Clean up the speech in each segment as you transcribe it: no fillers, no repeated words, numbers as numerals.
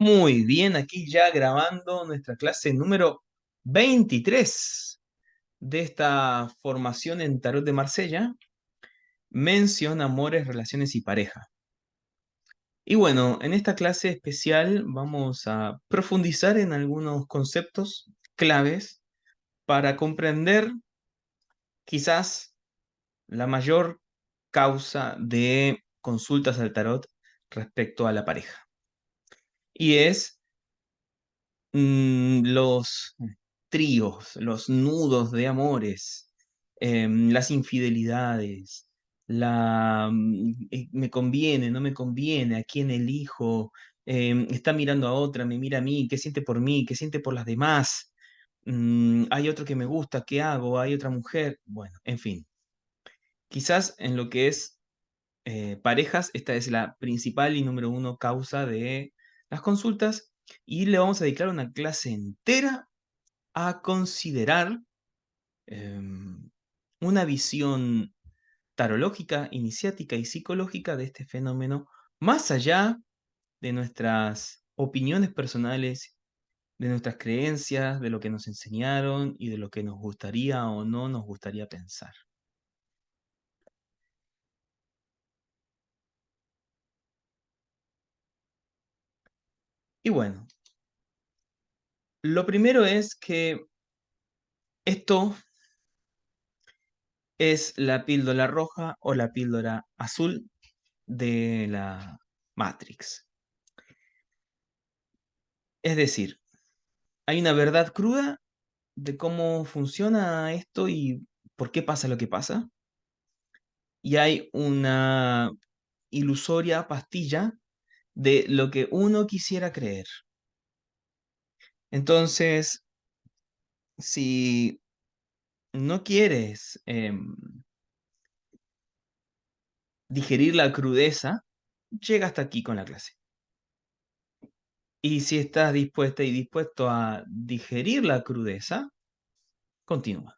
Muy bien, aquí ya grabando nuestra clase número 23 de esta formación en Tarot de Marsella, mención, amores, relaciones y pareja. Y bueno, en esta clase especial vamos a profundizar en algunos conceptos claves para comprender quizás la mayor causa de consultas al tarot respecto a la pareja. Y es los tríos, los nudos de amores, las infidelidades, me conviene, no me conviene, a quién elijo, está mirando a otra, me mira a mí, qué siente por mí, qué siente por las demás, hay otro que me gusta, ¿qué hago? Hay otra mujer, bueno, en fin, quizás en lo que es parejas, esta es la principal y número uno causa de las consultas y le vamos a dedicar una clase entera a considerar em, una visión tarológica, iniciática y psicológica de este fenómeno, más allá de nuestras opiniones personales, de nuestras creencias, de lo que nos enseñaron y de lo que nos gustaría o no nos gustaría pensar. Y bueno, lo primero es que esto es la píldora roja o la píldora azul de la Matrix. Es decir, hay una verdad cruda de cómo funciona esto y por qué pasa lo que pasa. Y hay una ilusoria pastilla de lo que uno quisiera creer. Entonces, si no quieres digerir la crudeza, llega hasta aquí con la clase. Y si estás dispuesta y dispuesto a digerir la crudeza, continúa.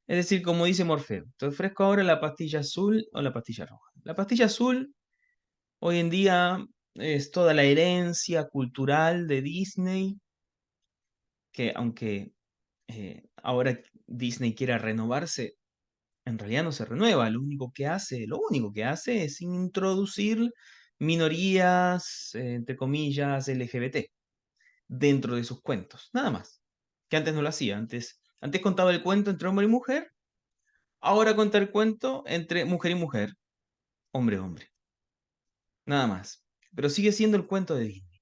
Es decir, como dice Morfeo, te ofrezco ahora la pastilla azul o la pastilla roja. La pastilla azul hoy en día es toda la herencia cultural de Disney, que aunque ahora Disney quiera renovarse, en realidad no se renueva. Lo único que hace es introducir minorías, entre comillas, LGBT dentro de sus cuentos, nada más. Que antes no lo hacía. Antes contaba el cuento entre hombre y mujer, ahora cuenta el cuento entre mujer y mujer, hombre y hombre, nada más. Pero sigue siendo el cuento de Disney,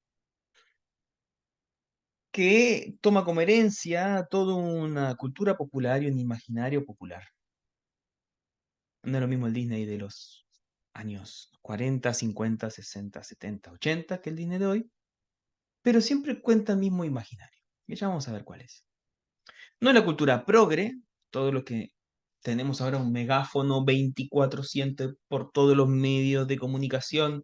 que toma como herencia toda una cultura popular y un imaginario popular. No es lo mismo el Disney de los años 40, 50, 60, 70, 80 que el Disney de hoy, pero siempre cuenta el mismo imaginario. Y ya vamos a ver cuál es. No es la cultura progre, todo lo que tenemos ahora un megáfono 24/7 por todos los medios de comunicación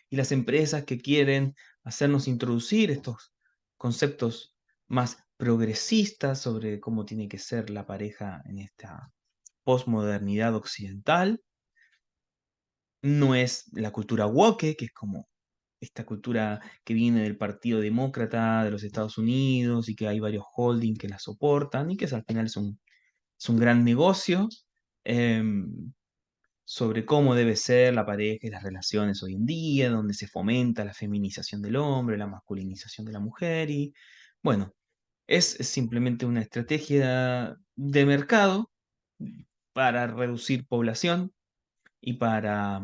y las empresas que quieren hacernos introducir estos conceptos más progresistas sobre cómo tiene que ser la pareja en esta posmodernidad occidental. No es la cultura woke, que es como esta cultura que viene del Partido Demócrata de los Estados Unidos y que hay varios holdings que la soportan y que al final es un gran negocio em, sobre cómo debe ser la pareja y las relaciones hoy en día, donde se fomenta la feminización del hombre, la masculinización de la mujer y bueno, es simplemente una estrategia de mercado para reducir población y para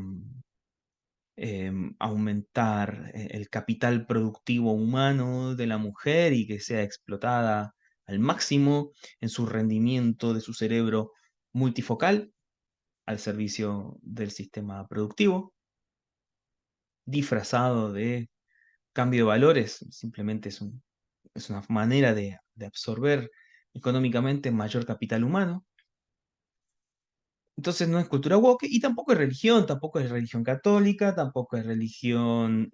aumentar el capital productivo humano de la mujer y que sea explotada al máximo en su rendimiento de su cerebro multifocal al servicio del sistema productivo, disfrazado de cambio de valores, simplemente es una manera de absorber económicamente mayor capital humano. Entonces no es cultura woke y tampoco es religión católica, tampoco es religión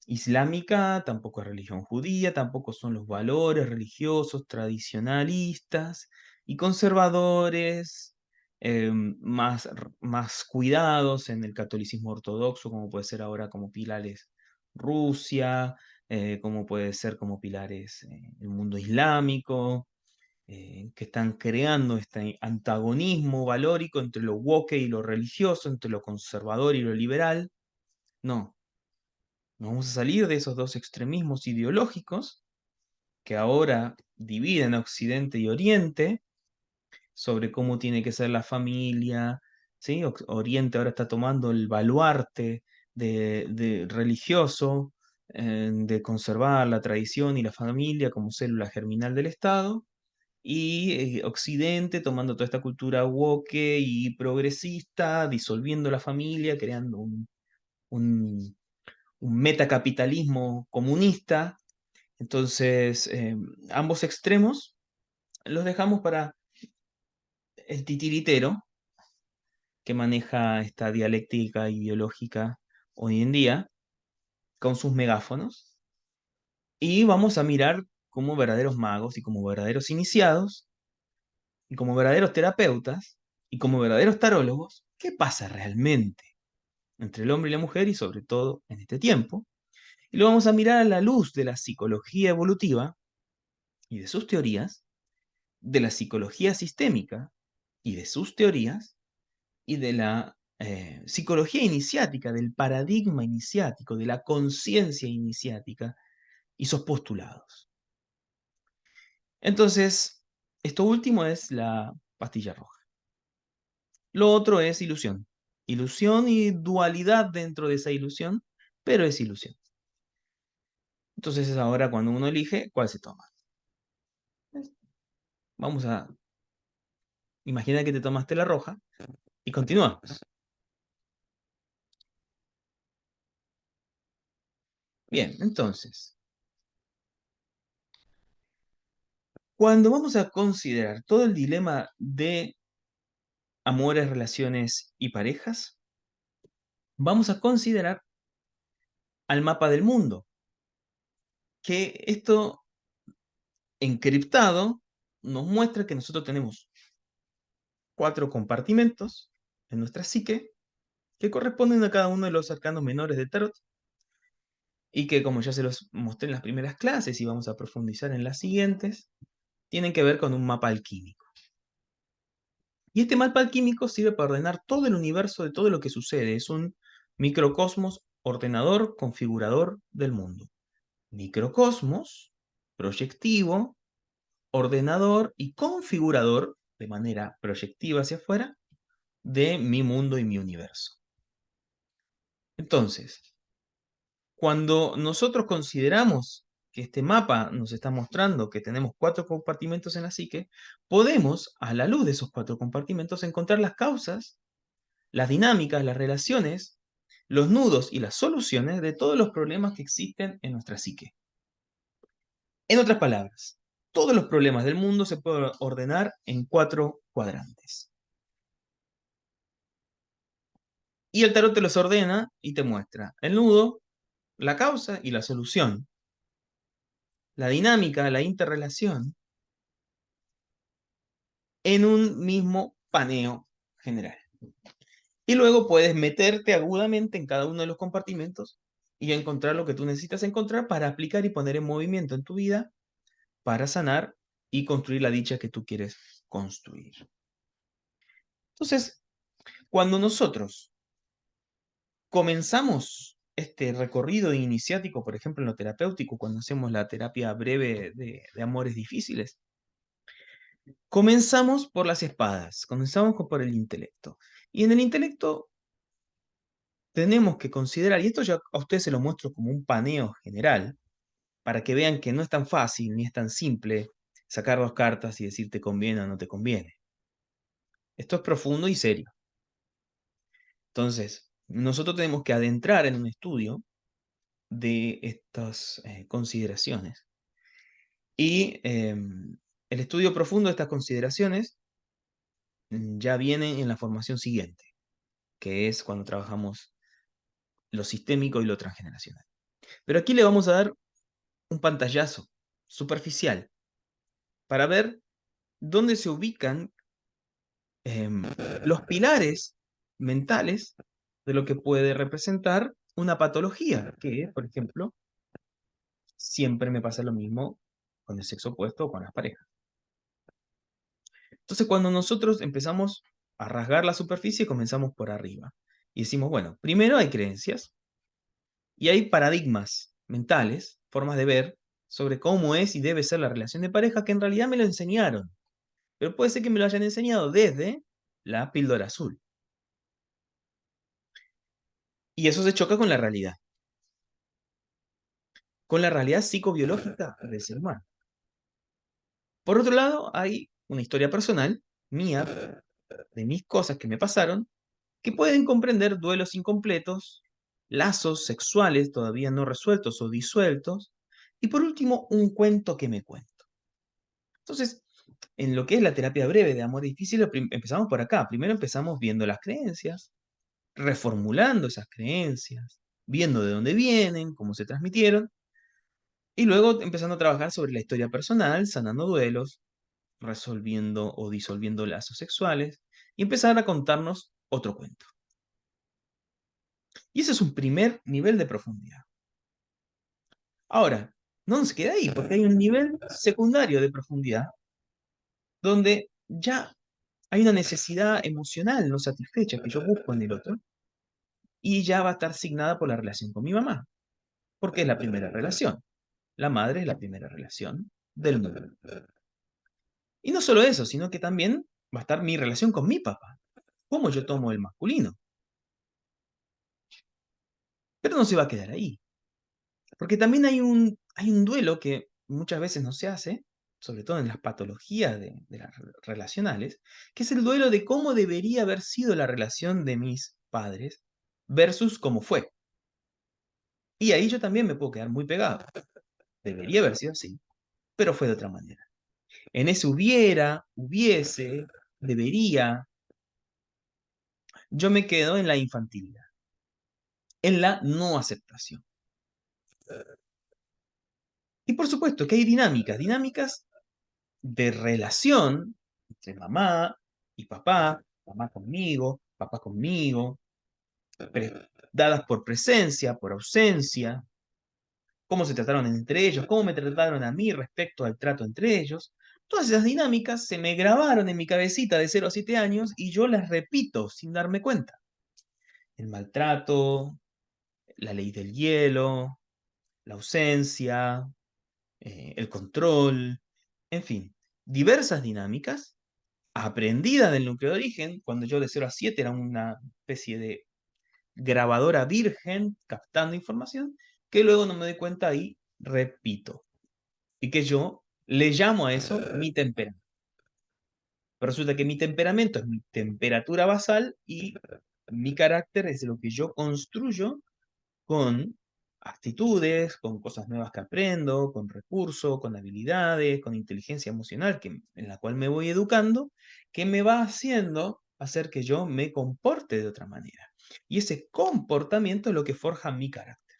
islámica, tampoco es religión judía, tampoco son los valores religiosos tradicionalistas y conservadores, más cuidados en el catolicismo ortodoxo, como puede ser ahora como pilares Rusia, como puede ser como pilares el mundo islámico, que están creando este antagonismo valórico entre lo woke y lo religioso, entre lo conservador y lo liberal. No, vamos a salir de esos dos extremismos ideológicos que ahora dividen a Occidente y Oriente sobre cómo tiene que ser la familia, ¿sí? Oriente ahora está tomando el baluarte de religioso, de conservar la tradición y la familia como célula germinal del Estado, y Occidente tomando toda esta cultura woke y progresista, disolviendo la familia, creando un, un metacapitalismo comunista. Entonces, ambos extremos los dejamos para el titiritero que maneja esta dialéctica ideológica hoy en día con sus megáfonos, y vamos a mirar como verdaderos magos y como verdaderos iniciados y como verdaderos terapeutas y como verdaderos tarólogos qué pasa realmente entre el hombre y la mujer y sobre todo en este tiempo. Y lo vamos a mirar a la luz de la psicología evolutiva y de sus teorías, de la psicología sistémica y de sus teorías, y de la psicología iniciática, del paradigma iniciático, de la conciencia iniciática y sus postulados. Entonces, esto último es la pastilla roja. Lo otro es ilusión. Ilusión y dualidad dentro de esa ilusión, pero es ilusión. Entonces es ahora cuando uno elige cuál se toma. Vamos a imaginar que te tomaste la roja y continuamos. Bien, entonces, cuando vamos a considerar todo el dilema de amores, relaciones y parejas, vamos a considerar al mapa del mundo, que esto encriptado nos muestra que nosotros tenemos 4 compartimentos en nuestra psique que corresponden a cada uno de los arcanos menores de tarot y que, como ya se los mostré en las primeras clases y vamos a profundizar en las siguientes, tienen que ver con un mapa alquímico. Y este mapa alquímico sirve para ordenar todo el universo de todo lo que sucede. Es un microcosmos ordenador, configurador del mundo. Microcosmos, proyectivo, ordenador y configurador de manera proyectiva hacia afuera de mi mundo y mi universo. Entonces, cuando nosotros consideramos que este mapa nos está mostrando que tenemos 4 compartimentos en la psique, podemos, a la luz de esos 4 compartimentos, encontrar las causas, las dinámicas, las relaciones, los nudos y las soluciones de todos los problemas que existen en nuestra psique. En otras palabras, todos los problemas del mundo se pueden ordenar en 4 cuadrantes. Y el tarot te los ordena y te muestra el nudo, la causa y la solución, la dinámica, la interrelación, en un mismo paneo general. Y luego puedes meterte agudamente en cada uno de los compartimentos y encontrar lo que tú necesitas encontrar para aplicar y poner en movimiento en tu vida para sanar y construir la dicha que tú quieres construir. Entonces, cuando nosotros comenzamos este recorrido iniciático, por ejemplo, en lo terapéutico, cuando hacemos la terapia breve de amores difíciles, comenzamos por las espadas, comenzamos por el intelecto. Y en el intelecto tenemos que considerar, y esto ya a ustedes se lo muestro como un paneo general, para que vean que no es tan fácil ni es tan simple sacar 2 cartas y decir te conviene o no te conviene. Esto es profundo y serio. Entonces, nosotros tenemos que adentrar en un estudio de estas consideraciones. Y el estudio profundo de estas consideraciones ya viene en la formación siguiente, que es cuando trabajamos lo sistémico y lo transgeneracional. Pero aquí le vamos a dar un pantallazo superficial para ver dónde se ubican los pilares mentales de lo que puede representar una patología, que, por ejemplo, siempre me pasa lo mismo con el sexo opuesto o con las parejas. Entonces, cuando nosotros empezamos a rasgar la superficie, comenzamos por arriba. Y decimos, bueno, primero hay creencias y hay paradigmas mentales, formas de ver sobre cómo es y debe ser la relación de pareja que en realidad me lo enseñaron. Pero puede ser que me lo hayan enseñado desde la píldora azul. Y eso se choca con la realidad psicobiológica del ser humano. Por otro lado, hay una historia personal mía, de mis cosas que me pasaron, que pueden comprender duelos incompletos, lazos sexuales todavía no resueltos o disueltos, y por último, un cuento que me cuento. Entonces, en lo que es la terapia breve de amor difícil, empezamos por acá. Primero empezamos viendo las creencias, reformulando esas creencias, viendo de dónde vienen, cómo se transmitieron, y luego empezando a trabajar sobre la historia personal, sanando duelos, resolviendo o disolviendo lazos sexuales, y empezar a contarnos otro cuento. Y ese es un primer nivel de profundidad. Ahora, no nos queda ahí, porque hay un nivel secundario de profundidad donde ya hay una necesidad emocional no satisfecha que yo busco en el otro y ya va a estar signada por la relación con mi mamá, porque es la primera relación. La madre es la primera relación del mundo. Y no solo eso, sino que también va a estar mi relación con mi papá, cómo yo tomo el masculino. Pero no se va a quedar ahí, porque también hay un duelo que muchas veces no se hace, sobre todo en las patologías de las relacionales, que es el duelo de cómo debería haber sido la relación de mis padres versus cómo fue. Y ahí yo también me puedo quedar muy pegado. Debería haber sido así, pero fue de otra manera. En ese hubiera, hubiese, debería, yo me quedo en la infantilidad, en la no aceptación. Y por supuesto que hay dinámicas de relación entre mamá y papá, papá conmigo, dadas por presencia, por ausencia, cómo se trataron entre ellos, cómo me trataron a mí respecto al trato entre ellos. Todas esas dinámicas se me grabaron en mi cabecita de 0 a 7 años y yo las repito sin darme cuenta. El maltrato, la ley del hielo, la ausencia, el control, en fin, diversas dinámicas aprendidas del núcleo de origen, cuando yo de 0 a 7 era una especie de grabadora virgen captando información, que luego no me doy cuenta y repito. Y que yo le llamo a eso mi temperamento. Pero resulta que mi temperamento es mi temperatura basal y mi carácter es lo que yo construyo con actitudes, con cosas nuevas que aprendo, con recursos, con habilidades, con inteligencia emocional en la cual me voy educando, que me va haciendo hacer que yo me comporte de otra manera. Y ese comportamiento es lo que forja mi carácter.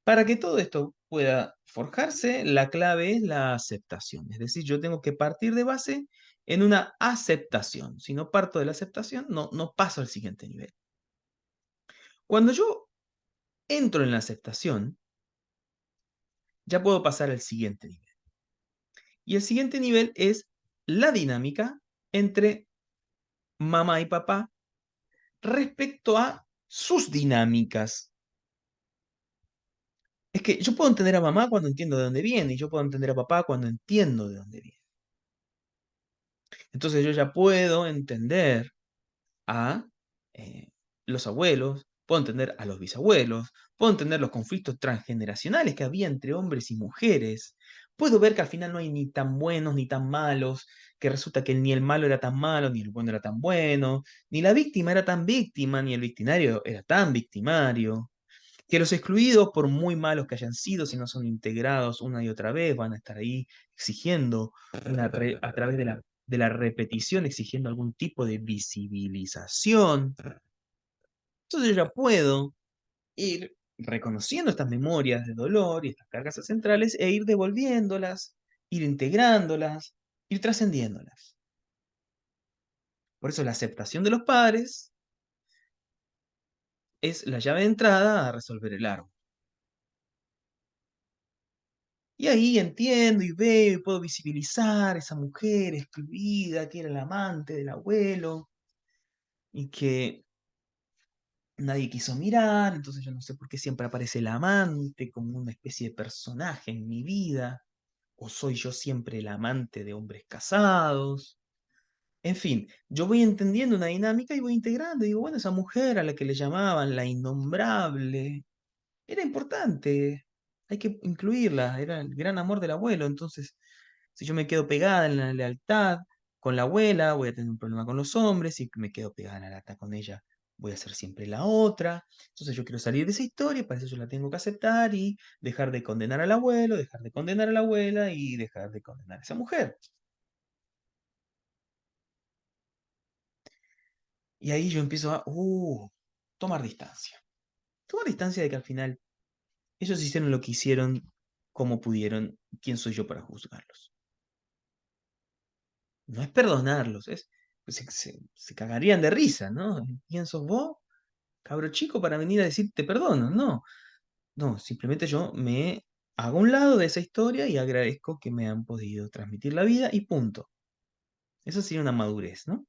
Para que todo esto pueda forjarse, la clave es la aceptación. Es decir, yo tengo que partir de base en una aceptación. Si no parto de la aceptación, no paso al siguiente nivel. Cuando yo entro en la aceptación, ya puedo pasar al siguiente nivel. Y el siguiente nivel es la dinámica entre mamá y papá respecto a sus dinámicas. Es que yo puedo entender a mamá cuando entiendo de dónde viene y yo puedo entender a papá cuando entiendo de dónde viene. Entonces yo ya puedo entender a eh, los abuelos, puedo entender a los bisabuelos, puedo entender los conflictos transgeneracionales que había entre hombres y mujeres, puedo ver que al final no hay ni tan buenos ni tan malos, que resulta que ni el malo era tan malo, ni el bueno era tan bueno, ni la víctima era tan víctima, ni el victimario era tan victimario, que los excluidos, por muy malos que hayan sido, si no son integrados una y otra vez, van a estar ahí exigiendo a través de la repetición, exigiendo algún tipo de visibilización. Entonces yo ya puedo ir reconociendo estas memorias de dolor y estas cargas centrales e ir devolviéndolas, ir integrándolas, ir trascendiéndolas. Por eso la aceptación de los padres es la llave de entrada a resolver el árbol. Y ahí entiendo y veo y puedo visibilizar esa mujer excluida que era la amante del abuelo y que nadie quiso mirar, entonces yo no sé por qué siempre aparece el amante como una especie de personaje en mi vida, o soy yo siempre el amante de hombres casados. En fin, yo voy entendiendo una dinámica y voy integrando. Digo, bueno, esa mujer a la que le llamaban la innombrable era importante. Hay que incluirla. Era el gran amor del abuelo. Entonces, si yo me quedo pegada en la lealtad con la abuela, voy a tener un problema con los hombres. Si me quedo pegada en la lealtad con ella, voy a ser siempre la otra. Entonces, yo quiero salir de esa historia. Para eso yo la tengo que aceptar y dejar de condenar al abuelo, dejar de condenar a la abuela y dejar de condenar a esa mujer. Y ahí yo empiezo a tomar distancia. Tomar distancia de que al final ellos hicieron lo que hicieron, como pudieron. ¿Quién soy yo para juzgarlos? No es perdonarlos, se cagarían de risa, ¿no? ¿Quién sos vos, cabro chico, para venir a decir te perdono? No, no, simplemente yo me hago a un lado de esa historia y agradezco que me han podido transmitir la vida y punto. Eso sería una madurez, ¿no?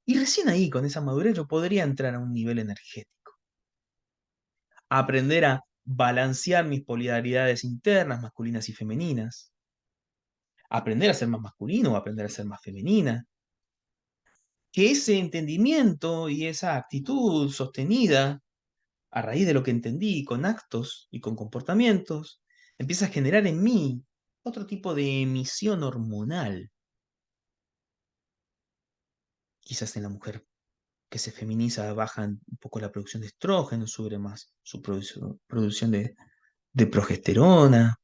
Y recién ahí, con esa madurez, yo podría entrar a un nivel energético. Aprender a balancear mis polaridades internas, masculinas y femeninas. Aprender a ser más masculino o aprender a ser más femenina. Que ese entendimiento y esa actitud sostenida a raíz de lo que entendí con actos y con comportamientos, empieza a generar en mí otro tipo de emisión hormonal. Quizás en la mujer que se feminiza baja un poco la producción de estrógeno, sube más su producción de progesterona.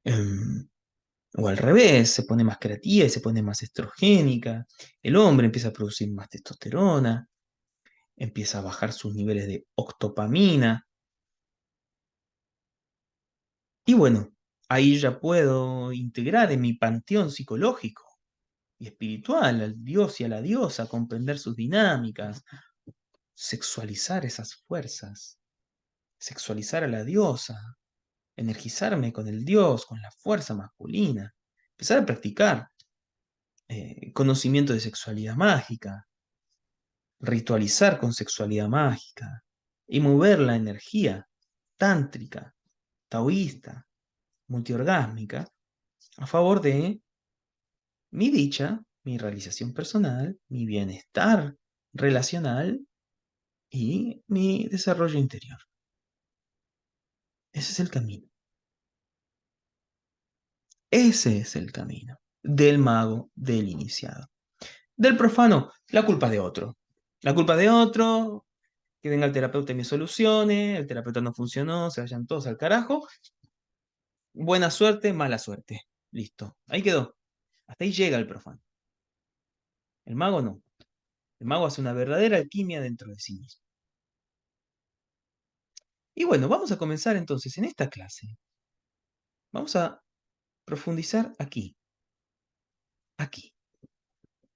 em, O al revés, se pone más creativa y se pone más estrogénica. El hombre empieza a producir más testosterona, empieza a bajar sus niveles de octopamina. Y bueno, ahí ya puedo integrar en mi panteón psicológico y espiritual al dios y a la diosa, comprender sus dinámicas, sexualizar esas fuerzas, sexualizar a la diosa, energizarme con el dios, con la fuerza masculina, empezar a practicar conocimiento de sexualidad mágica, ritualizar con sexualidad mágica y mover la energía tántrica, taoísta, multiorgásmica a favor de mi dicha, mi realización personal, mi bienestar relacional y mi desarrollo interior. Ese es el camino. Ese es el camino del mago, del iniciado. Del profano, la culpa es de otro. La culpa es de otro, que venga el terapeuta y me solucione, el terapeuta no funcionó, se vayan todos al carajo. Buena suerte, mala suerte. Listo. Ahí quedó. Hasta ahí llega el profano. El mago no. El mago hace una verdadera alquimia dentro de sí mismo. Y bueno, vamos a comenzar entonces en esta clase. Vamos a profundizar aquí,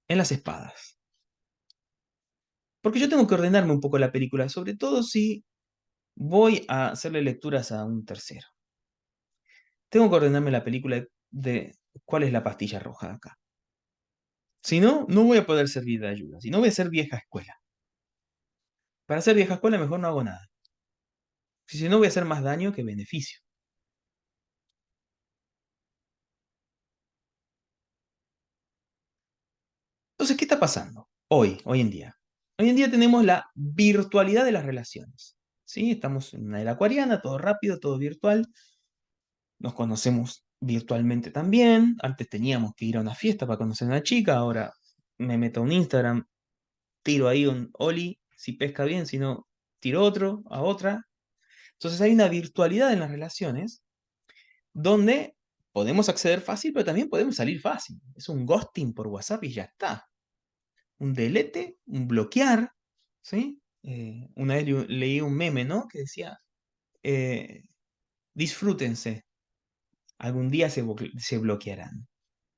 en las espadas. Porque yo tengo que ordenarme un poco la película, sobre todo si voy a hacerle lecturas a un tercero. Tengo que ordenarme la película de cuál es la pastilla roja acá. Si no, no voy a poder servir de ayuda. Si no, voy a ser vieja escuela. Para ser vieja escuela mejor no hago nada. Si no, voy a hacer más daño que beneficio. Entonces, ¿qué está pasando hoy en día? Hoy en día tenemos la virtualidad de las relaciones. ¿Sí? Estamos en una era acuariana, todo rápido, todo virtual. Nos conocemos virtualmente también. Antes teníamos que ir a una fiesta para conocer a una chica, ahora me meto a un Instagram, tiro ahí un Oli, si pesca bien, si no, tiro otro, a otra. Entonces hay una virtualidad en las relaciones donde podemos acceder fácil, pero también podemos salir fácil. Es un ghosting por WhatsApp y ya está. Un delete, un bloquear, ¿sí? Una vez leí un meme, ¿no? Que decía, eh, disfrútense, algún día se bloquearán.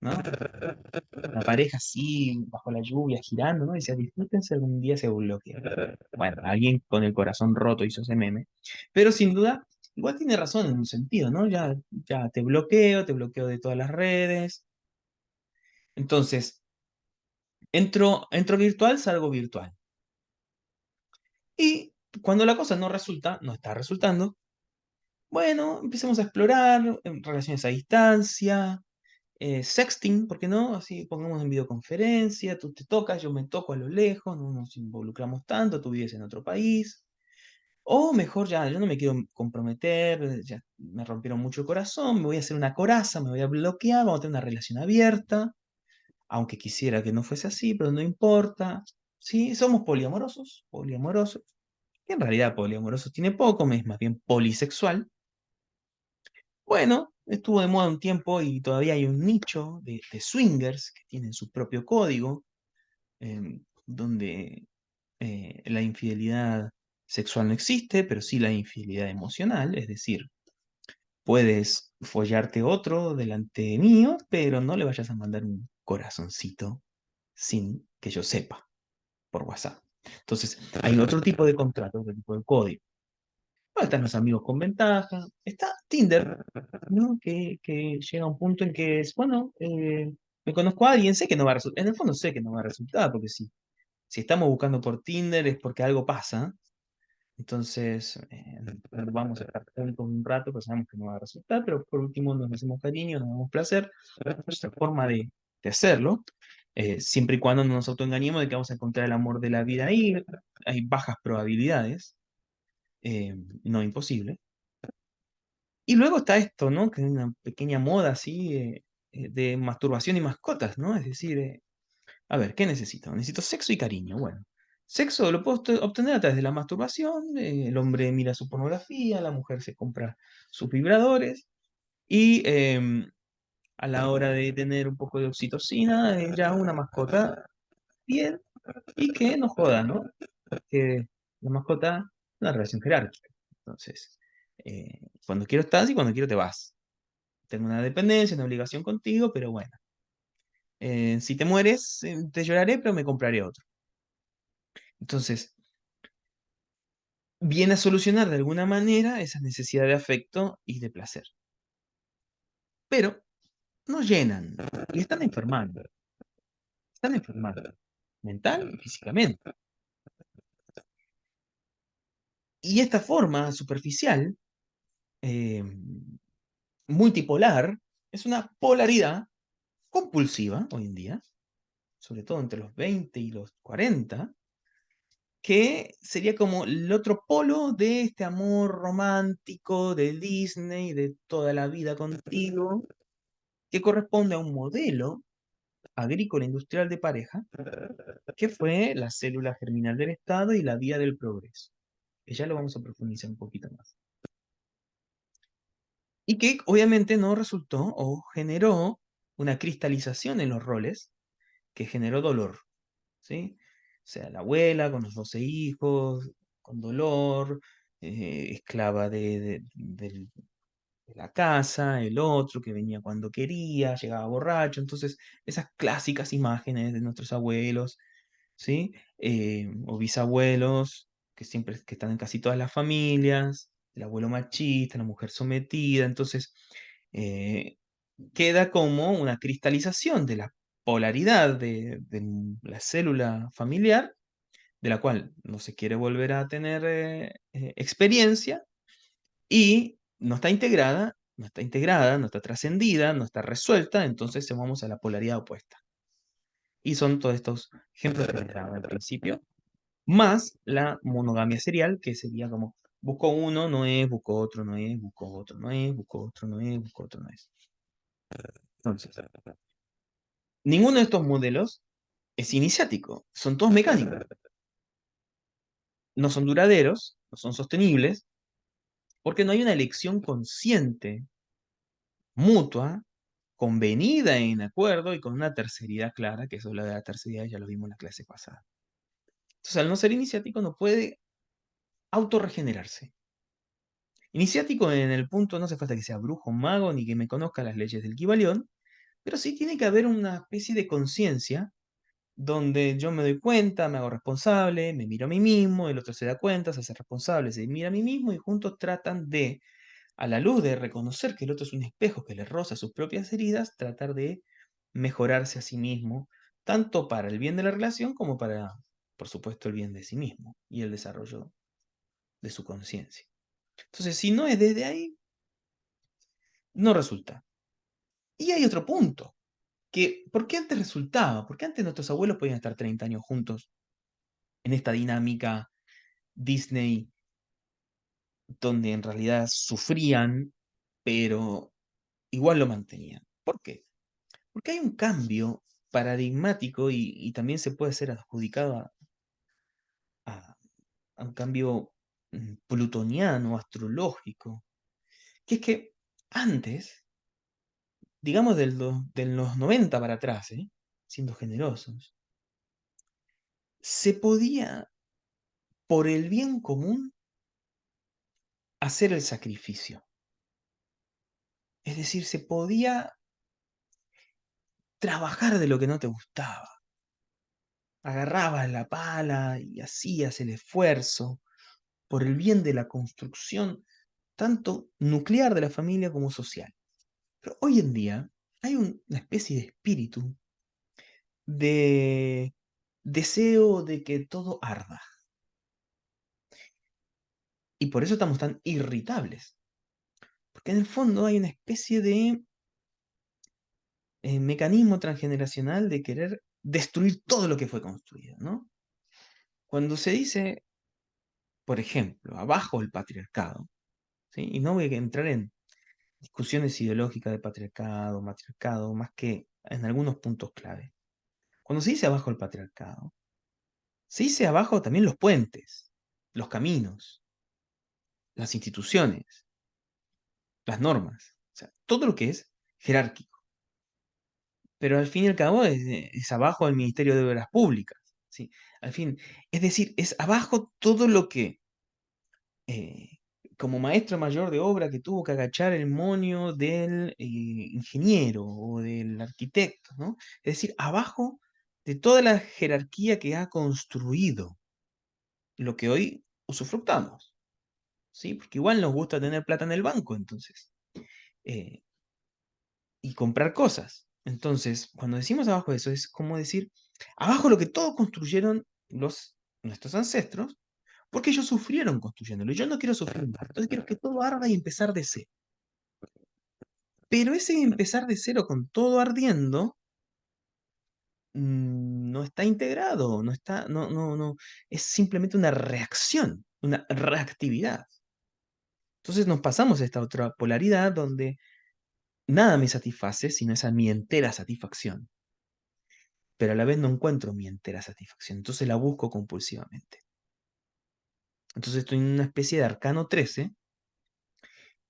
¿no? La pareja así, bajo la lluvia, girando, ¿no? Decía, disfrútense, algún día se bloquea. Bueno, alguien con el corazón roto hizo ese meme. Pero sin duda, igual tiene razón en un sentido, ¿no? Ya te bloqueo de todas las redes. Entonces, entro virtual, salgo virtual. Y cuando la cosa no resulta, no está resultando, bueno, empecemos a explorar relaciones a distancia, sexting, ¿por qué no? Así pongamos en videoconferencia, tú te tocas, yo me toco a lo lejos, no nos involucramos tanto, tú vives en otro país. O mejor ya, yo no me quiero comprometer, ya me rompieron mucho el corazón, me voy a hacer una coraza, me voy a bloquear, vamos a tener una relación abierta, aunque quisiera que no fuese así, pero no importa. Sí, somos poliamorosos, poliamorosos. Que en realidad poliamoroso tiene poco, es más bien polisexual. Bueno, estuvo de moda un tiempo y todavía hay un nicho de swingers que tienen su propio código, donde la infidelidad sexual no existe, pero sí la infidelidad emocional, es decir, puedes follarte otro delante mío, pero no le vayas a mandar un corazoncito sin que yo sepa por WhatsApp. Entonces, hay otro tipo de contrato, otro tipo de código. Bueno, están los amigos con ventaja. Está Tinder, ¿no? Que llega a un punto en que es, bueno, me conozco a alguien, sé que no va a resultar. En el fondo sé que no va a resultar, porque si estamos buscando por Tinder es porque algo pasa. Entonces, vamos a estar juntos un rato, pues sabemos que no va a resultar, pero por último nos hacemos cariño, nos damos placer. Es nuestra forma de hacerlo, siempre y cuando no nos autoengañemos de que vamos a encontrar el amor de la vida ahí. Hay bajas probabilidades, eh, no imposible. Y luego está esto, ¿no? Que es una pequeña moda así de masturbación y mascotas, ¿no? Es decir, a ver, ¿qué necesito? Necesito sexo y cariño. Bueno, sexo lo puedo obtener a través de la masturbación, el hombre mira su pornografía, la mujer se compra sus vibradores y a la hora de tener un poco de oxitocina, ya una mascota bien y que no joda, ¿no? Que la mascota es una relación jerárquica. Entonces, cuando quiero estás y cuando quiero te vas. Tengo una dependencia, una obligación contigo, pero bueno. Si te mueres, te lloraré, pero me compraré otro. Entonces, viene a solucionar de alguna manera esa necesidad de afecto y de placer. Pero no llenan y están enfermando, mental y físicamente. Y esta forma superficial, eh, multipolar, es una polaridad compulsiva hoy en día, sobre todo entre los 20 y los 40, que sería como el otro polo de este amor romántico de Disney, de toda la vida contigo, que corresponde a un modelo agrícola industrial de pareja, que fue la célula germinal del Estado y la vía del progreso. Que ya lo vamos a profundizar un poquito más. Y que obviamente no resultó o generó una cristalización en los roles que generó dolor, ¿sí? O sea, la abuela con los 12 hijos, con dolor, esclava de la casa, el otro que venía cuando quería, llegaba borracho, entonces esas clásicas imágenes de nuestros abuelos, ¿sí? O bisabuelos, que siempre que están en casi todas las familias, el abuelo machista, la mujer sometida, entonces eh, queda como una cristalización de la polaridad de la célula familiar, de la cual no se quiere volver a tener experiencia y no está integrada, no está integrada, no está trascendida, no está resuelta, entonces vamos a la polaridad opuesta. Y son todos estos ejemplos que les daba al principio, más la monogamia serial, que sería como busco uno, no es, busco otro, no es, busco otro, no es, busco otro, no es, busco otro, no es. Entonces, ninguno de estos modelos es iniciático, son todos mecánicos, no son duraderos, no son sostenibles, porque no hay una elección consciente, mutua, convenida en acuerdo y con una terceridad clara, que eso es lo de la terceridad, ya lo vimos en la clase pasada. Entonces, al no ser iniciático, no puede autorregenerarse. Iniciático en el punto, no hace falta que sea brujo, mago, ni que me conozca las leyes del Kybalión, pero sí tiene que haber una especie de conciencia donde yo me doy cuenta, me hago responsable, me miro a mí mismo, el otro se da cuenta, se hace responsable, se mira a mí mismo y juntos tratan de, a la luz de reconocer que el otro es un espejo que le roza sus propias heridas, tratar de mejorarse a sí mismo, tanto para el bien de la relación como para, por supuesto, el bien de sí mismo y el desarrollo de su conciencia. Entonces, si no es desde ahí, no resulta. Y hay otro punto, que ¿por qué antes resultaba? ¿Por qué antes nuestros abuelos podían estar 30 años juntos en esta dinámica Disney donde en realidad sufrían, pero igual lo mantenían? ¿Por qué? Porque hay un cambio paradigmático y también se puede ser adjudicado a- a un cambio plutoniano, astrológico, que es que antes, digamos de los 90 para atrás, siendo generosos, se podía, por el bien común, hacer el sacrificio. Es decir, se podía trabajar de lo que no te gustaba. Agarrabas la pala y hacías el esfuerzo por el bien de la construcción, tanto nuclear de la familia como social. Pero hoy en día hay una especie de espíritu de deseo de que todo arda. Y por eso estamos tan irritables. Porque en el fondo hay una especie de mecanismo transgeneracional de querer destruir todo lo que fue construido, ¿no? Cuando se dice, por ejemplo, abajo el patriarcado, ¿sí? Y no voy a entrar en discusiones ideológicas de patriarcado, matriarcado, más que en algunos puntos clave. Cuando se dice abajo el patriarcado, se dice abajo también los puentes, los caminos, las instituciones, las normas, o sea, todo lo que es jerárquico. Pero al fin y al cabo es abajo el Ministerio de Obras Públicas, ¿sí? Al fin, es decir, es abajo todo lo que, eh, como maestro mayor de obra que tuvo que agachar el moño del ingeniero o del arquitecto, ¿no? Es decir, abajo de toda la jerarquía que ha construido lo que hoy usufructamos, ¿sí? Porque igual nos gusta tener plata en el banco, entonces, eh, y comprar cosas. Entonces, cuando decimos abajo eso, es como decir, abajo lo que todos construyeron nuestros ancestros, porque ellos sufrieron construyéndolo. Y yo no quiero sufrir más. Entonces quiero que todo arda y empezar de cero. Pero ese empezar de cero con todo ardiendo no está integrado, no está, no, es simplemente una reacción, una reactividad. Entonces nos pasamos a esta otra polaridad donde nada me satisface sino esa mi entera satisfacción, pero a la vez no encuentro mi entera satisfacción, entonces la busco compulsivamente. Entonces estoy en una especie de arcano 13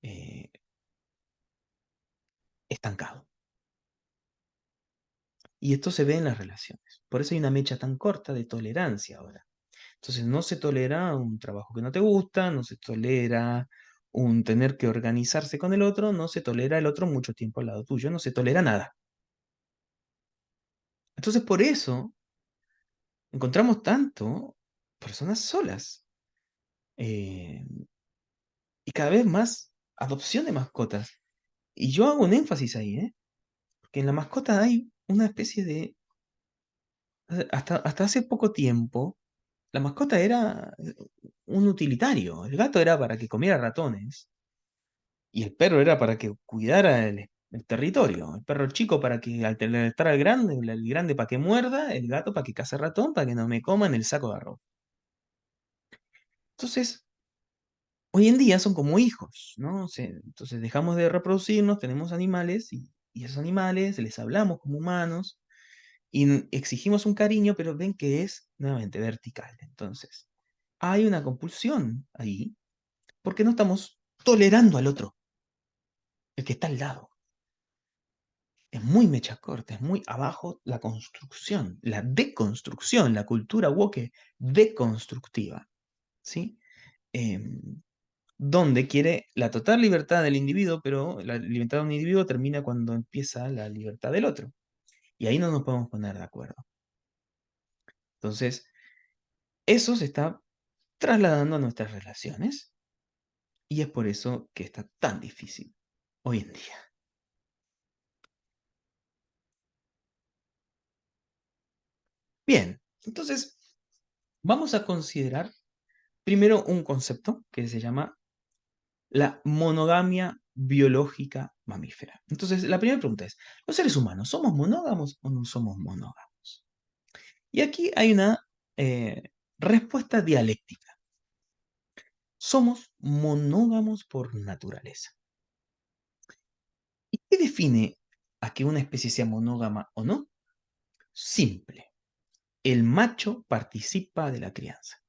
eh, estancado. Y esto se ve en las relaciones. Por eso hay una mecha tan corta de tolerancia ahora. Entonces no se tolera un trabajo que no te gusta, no se tolera un tener que organizarse con el otro, no se tolera el otro mucho tiempo al lado tuyo, no se tolera nada. Entonces por eso encontramos tanto personas solas eh, y cada vez más adopción de mascotas. Y yo hago un énfasis ahí, porque en la mascota hay una especie de... hasta hace poco tiempo, la mascota era un utilitario. El gato era para que comiera ratones y el perro era para que cuidara el territorio. El perro chico para que al estar al grande, el grande para que muerda, el gato para que cace ratón, para que no me coman el saco de arroz. Entonces, hoy en día son como hijos, ¿no? Entonces dejamos de reproducirnos, tenemos animales y esos animales les hablamos como humanos y exigimos un cariño, pero ven que es nuevamente vertical. Entonces, hay una compulsión ahí porque no estamos tolerando al otro, el que está al lado. Es muy mecha corta, es muy abajo la construcción, la deconstrucción, la cultura woke deconstructiva, ¿sí? Em, donde quiere la total libertad del individuo, pero la libertad de un individuo termina cuando empieza la libertad del otro. Y ahí no nos podemos poner de acuerdo. Entonces, eso se está trasladando a nuestras relaciones y es por eso que está tan difícil hoy en día. Bien, entonces vamos a considerar primero un concepto que se llama la monogamia biológica mamífera. Entonces, la primera pregunta es, ¿los seres humanos somos monógamos o no somos monógamos? Y aquí hay una respuesta dialéctica. Somos monógamos por naturaleza. ¿Y qué define a que una especie sea monógama o no? Simple. El macho participa de la crianza.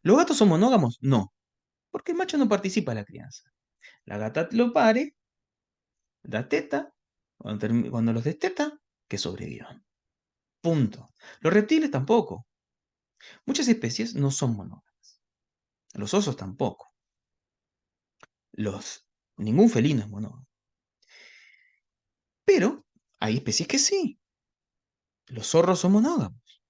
¿Los gatos son monógamos? No, porque el macho no participa de la crianza. La gata lo pare, da teta, cuando los desteta, que sobrevivan. Punto. Los reptiles tampoco. Muchas especies no son monógamas. Los osos tampoco. Ningún felino es monógamo. Pero hay especies que sí. Los zorros son monógamos.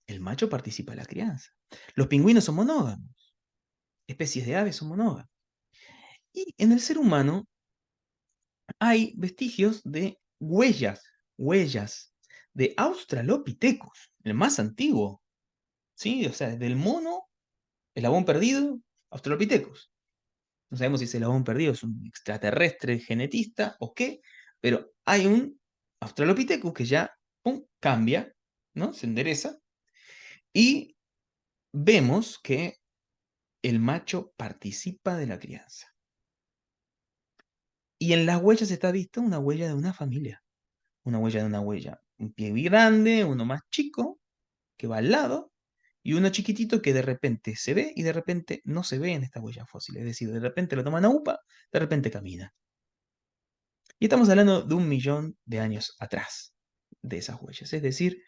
El macho participa de la crianza. Los pingüinos son monógamos. Especies de aves son monógamas. Y en el ser humano hay vestigios de huellas de Australopithecus, el más antiguo, ¿sí? O sea, del mono, el labón perdido, Australopithecus. No sabemos si ese labón perdido es un extraterrestre genetista o qué, pero hay un Australopithecus que ya pum, cambia, ¿no? Se endereza y vemos que el macho participa de la crianza. Y en las huellas está vista una huella de una familia. Una huella. Un pie muy grande, uno más chico, que va al lado, y uno chiquitito que de repente se ve y de repente no se ve en esta huella fósil. Es decir, de repente lo toman a UPA, de repente camina. Y estamos hablando de 1 millón de años atrás de esas huellas. Es decir,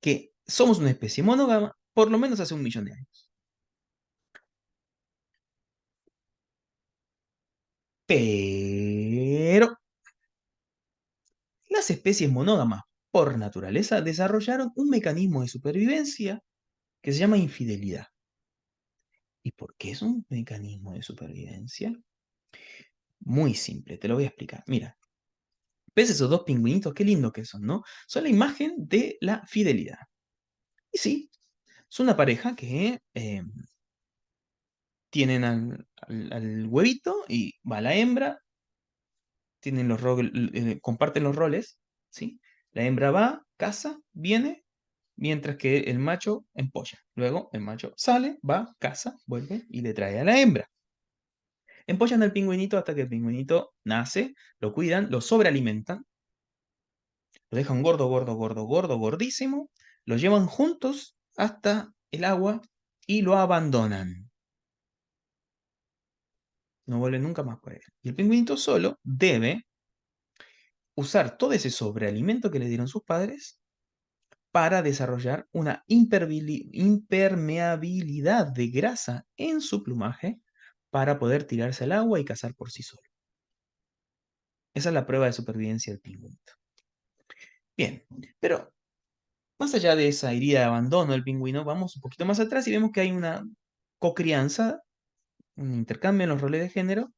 que somos una especie monógama por lo menos hace 1 millón de años. Pero las especies monógamas por naturaleza desarrollaron un mecanismo de supervivencia que se llama infidelidad. ¿Y por qué es un mecanismo de supervivencia? Muy simple, te lo voy a explicar. Mira, ¿ves esos dos pingüinitos? Qué lindos que son, ¿no? Son la imagen de la fidelidad. Y sí, es una pareja que tienen al huevito y va la hembra, tienen comparten los roles, ¿sí? La hembra va, caza, viene, mientras que el macho empolla. Luego el macho sale, va, caza, vuelve y le trae a la hembra. Empollan al pingüinito hasta que el pingüinito nace, lo cuidan, lo sobrealimentan, lo dejan gordo, gordo, gordo, gordo, gordísimo, lo llevan juntos hasta el agua y lo abandonan. No vuelve nunca más por él. Y el pingüinito solo debe usar todo ese sobrealimento que le dieron sus padres para desarrollar una impermeabilidad de grasa en su plumaje para poder tirarse al agua y cazar por sí solo. Esa es la prueba de supervivencia del pingüinito. Bien, pero más allá de esa herida de abandono del pingüino, vamos un poquito más atrás y vemos que hay una cocrianza, un intercambio en los roles de género,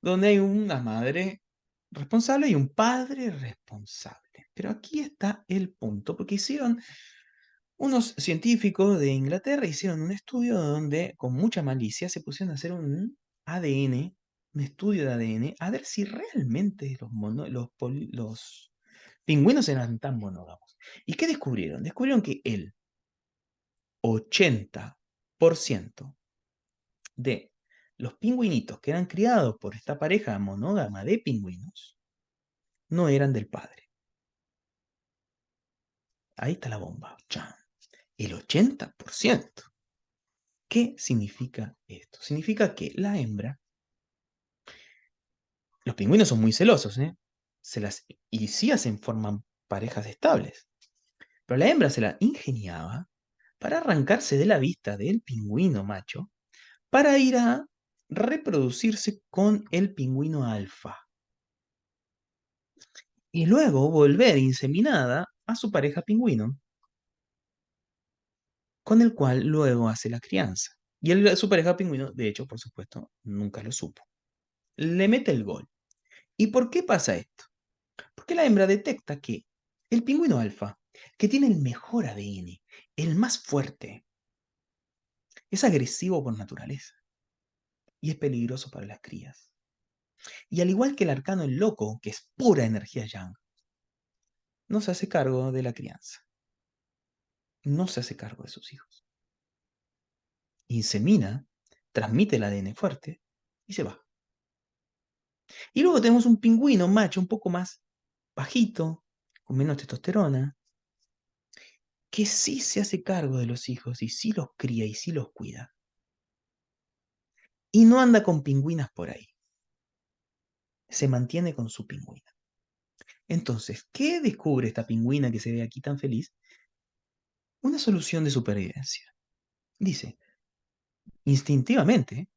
donde hay una madre responsable y un padre responsable. Pero aquí está el punto, porque hicieron unos científicos de Inglaterra, hicieron un estudio donde con mucha malicia se pusieron a hacer un ADN, un estudio de ADN, a ver si realmente los pingüinos eran tan monógamos. ¿Y qué descubrieron? Descubrieron que el 80% de los pingüinitos que eran criados por esta pareja monógama de pingüinos no eran del padre. Ahí está la bomba. ¡Chan! El 80%. ¿Qué significa esto? Significa que la hembra, los pingüinos son muy celosos, ¿eh? Y sí forman parejas estables. Pero la hembra se la ingeniaba para arrancarse de la vista del pingüino macho para ir a reproducirse con el pingüino alfa y luego volver inseminada a su pareja pingüino, con el cual luego hace la crianza. Y su pareja pingüino, de hecho, por supuesto, nunca lo supo. Le mete el gol. ¿Y por qué pasa esto? Porque la hembra detecta que el pingüino alfa, que tiene el mejor ADN, el más fuerte, es agresivo por naturaleza y es peligroso para las crías. Y al igual que el arcano el loco, que es pura energía yang, no se hace cargo de la crianza, no se hace cargo de sus hijos. Insemina, transmite el ADN fuerte y se va. Y luego tenemos un pingüino macho un poco más bajito, con menos testosterona, que sí se hace cargo de los hijos y sí los cría y sí los cuida. Y no anda con pingüinas por ahí. Se mantiene con su pingüina. Entonces, ¿qué descubre esta pingüina que se ve aquí tan feliz? Una solución de supervivencia. Dice, instintivamente,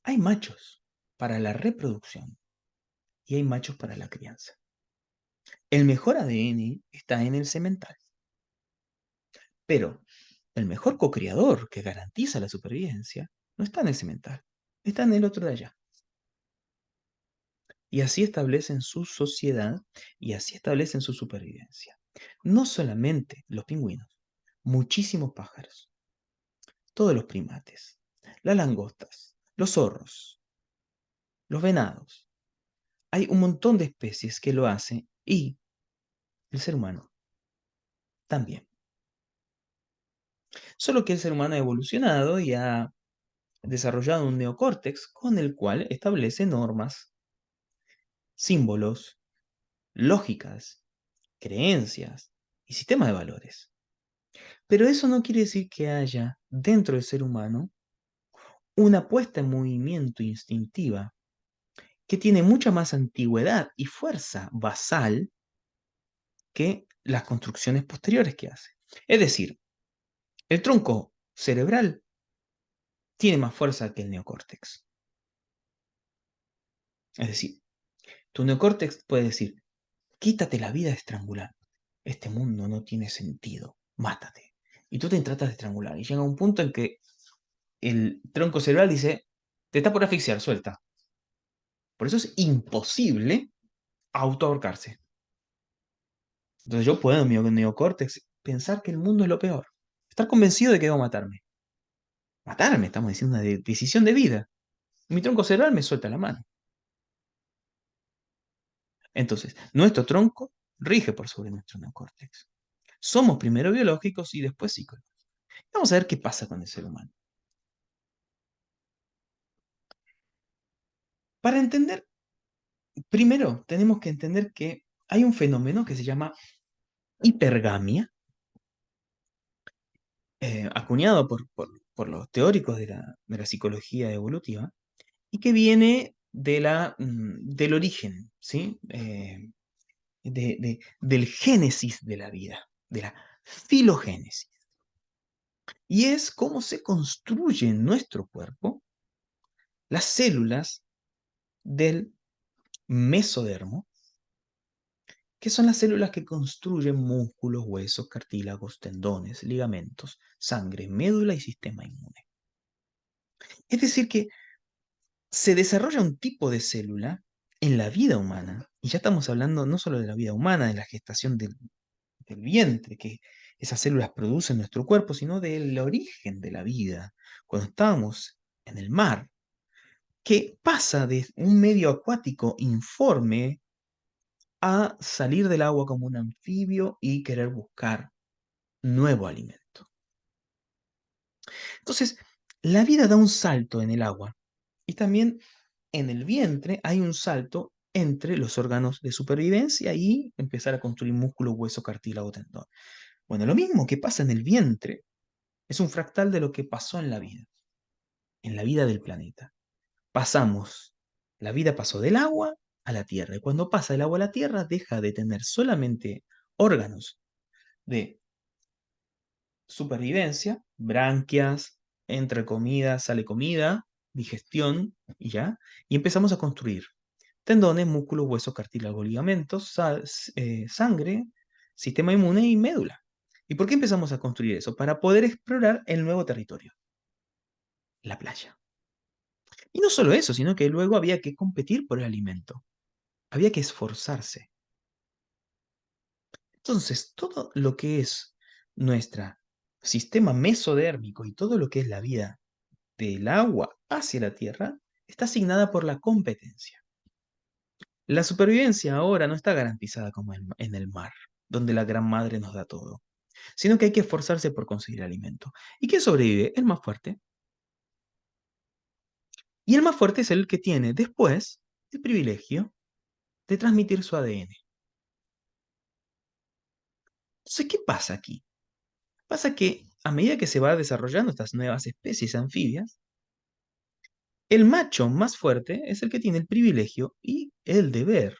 hay machos para la reproducción y hay machos para la crianza. El mejor ADN está en el semental, pero el mejor cocriador que garantiza la supervivencia no está en el semental, está en el otro de allá. Y así establecen su sociedad y así establecen su supervivencia. No solamente los pingüinos, muchísimos pájaros, todos los primates, las langostas, los zorros, los venados. Hay un montón de especies que lo hacen y el ser humano también. Solo que el ser humano ha evolucionado y ha desarrollado un neocórtex con el cual establece normas, símbolos, lógicas, creencias y sistemas de valores. Pero eso no quiere decir que haya dentro del ser humano una puesta en movimiento instintiva que tiene mucha más antigüedad y fuerza basal que las construcciones posteriores que hace. Es decir, el tronco cerebral tiene más fuerza que el neocórtex. Es decir, tu neocórtex puede decir, quítate la vida de estrangular. Este mundo no tiene sentido. Mátate. Y tú te tratas de estrangular. Y llega un punto en que el tronco cerebral dice, te está por asfixiar, suelta. Por eso es imposible autoahorcarse. Entonces yo puedo en mi neocórtex pensar que el mundo es lo peor. Estar convencido de que debo matarme. Matarme, estamos diciendo una decisión de vida. Mi tronco cerebral me suelta la mano. Entonces, nuestro tronco rige por sobre nuestro neocórtex. Somos primero biológicos y después psicológicos. Vamos a ver qué pasa con el ser humano. Para entender, primero tenemos que entender que hay un fenómeno que se llama hipergamia, acuñado por los teóricos de la psicología evolutiva, y que viene del origen, ¿sí? Del génesis de la vida, de la filogénesis. Y es cómo se construye en nuestro cuerpo las células del mesodermo, que son las células que construyen músculos, huesos, cartílagos, tendones, ligamentos, sangre, médula y sistema inmune. Es decir, que se desarrolla un tipo de célula en la vida humana, y ya estamos hablando no solo de la vida humana, de la gestación del vientre que esas células producen en nuestro cuerpo, sino del origen de la vida, cuando estábamos en el mar, que pasa de un medio acuático informe a salir del agua como un anfibio y querer buscar nuevo alimento. Entonces, la vida da un salto en el agua y también en el vientre hay un salto entre los órganos de supervivencia y empezar a construir músculo, hueso, cartílago, tendón. Bueno, lo mismo que pasa en el vientre es un fractal de lo que pasó en la vida del planeta. Pasamos, la vida pasó del agua a la tierra y cuando pasa del agua a la tierra deja de tener solamente órganos de supervivencia, branquias, entra comida, sale comida, digestión y ya, y empezamos a construir tendones, músculos, huesos, cartílagos, ligamentos, sangre, sistema inmune y médula. ¿Y por qué empezamos a construir eso? Para poder explorar el nuevo territorio, la playa. Y no solo eso, sino que luego había que competir por el alimento, había que esforzarse. Entonces, todo lo que es nuestro sistema mesodérmico y todo lo que es la vida del agua hacia la tierra está asignada por la competencia. La supervivencia ahora no está garantizada como en el mar, donde la gran madre nos da todo, sino que hay que esforzarse por conseguir alimento. ¿Y quién sobrevive? El más fuerte. Y el más fuerte es el que tiene después el privilegio de transmitir su ADN. Entonces, ¿qué pasa aquí? Pasa que a medida que se va desarrollando estas nuevas especies anfibias, el macho más fuerte es el que tiene el privilegio y el deber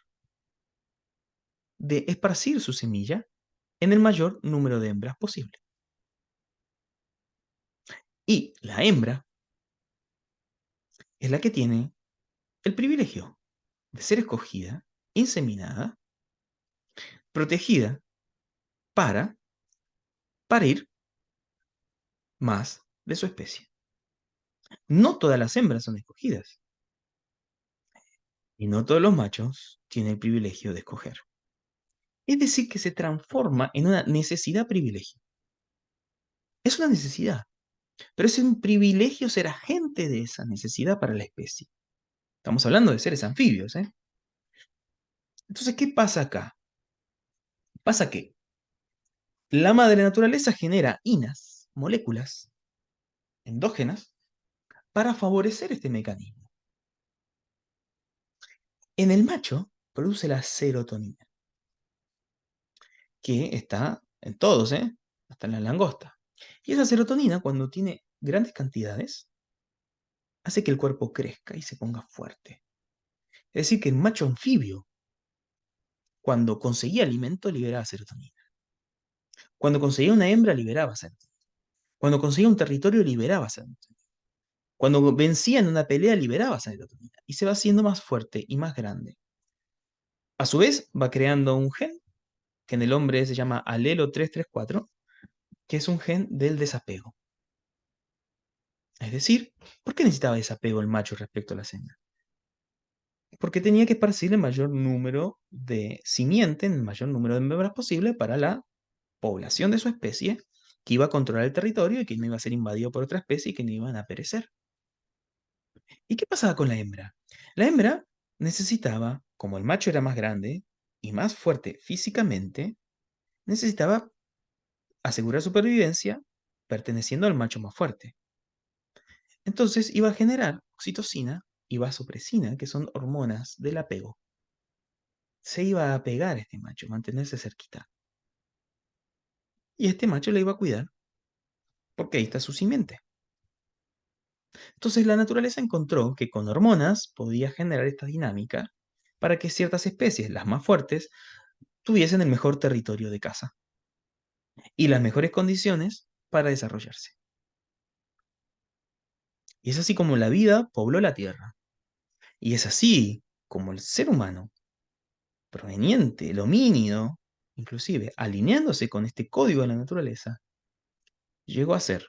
de esparcir su semilla en el mayor número de hembras posible. Y la hembra es la que tiene el privilegio de ser escogida, inseminada, protegida para parir más de su especie. No todas las hembras son escogidas y no todos los machos tienen el privilegio de escoger. Es decir, que se transforma en una necesidad-privilegio. Es una necesidad, pero es un privilegio ser agente de esa necesidad para la especie. Estamos hablando de seres anfibios, ¿eh? Entonces, ¿qué pasa acá? Pasa que la madre naturaleza genera inas, moléculas endógenas, para favorecer este mecanismo. En el macho produce la serotonina, que está en todos, ¿eh? Hasta en la langosta. Y esa serotonina, cuando tiene grandes cantidades, hace que el cuerpo crezca y se ponga fuerte. Es decir, que el macho anfibio, cuando conseguía alimento, liberaba serotonina. Cuando conseguía una hembra, liberaba serotonina. Cuando conseguía un territorio, liberaba serotonina. Cuando vencía en una pelea, liberaba serotonina. Y se va haciendo más fuerte y más grande. A su vez, va creando un gen, que en el hombre se llama alelo 334, que es un gen del desapego. Es decir, ¿por qué necesitaba desapego el macho respecto a la hembras? Porque tenía que esparcir el mayor número de simiente, en el mayor número de hembras posible para la población de su especie, que iba a controlar el territorio y que no iba a ser invadido por otra especie y que no iban a perecer. ¿Y qué pasaba con la hembra? La hembra necesitaba, como el macho era más grande y más fuerte físicamente, necesitaba asegurar supervivencia perteneciendo al macho más fuerte. Entonces iba a generar oxitocina y vasopresina, que son hormonas del apego. Se iba a pegar a este macho, mantenerse cerquita. Y este macho le iba a cuidar porque ahí está su simiente. Entonces la naturaleza encontró que con hormonas podía generar esta dinámica para que ciertas especies, las más fuertes, tuviesen el mejor territorio de caza y las mejores condiciones para desarrollarse. Y es así como la vida pobló la Tierra. Y es así como el ser humano proveniente, el homínido, inclusive alineándose con este código de la naturaleza, llegó a ser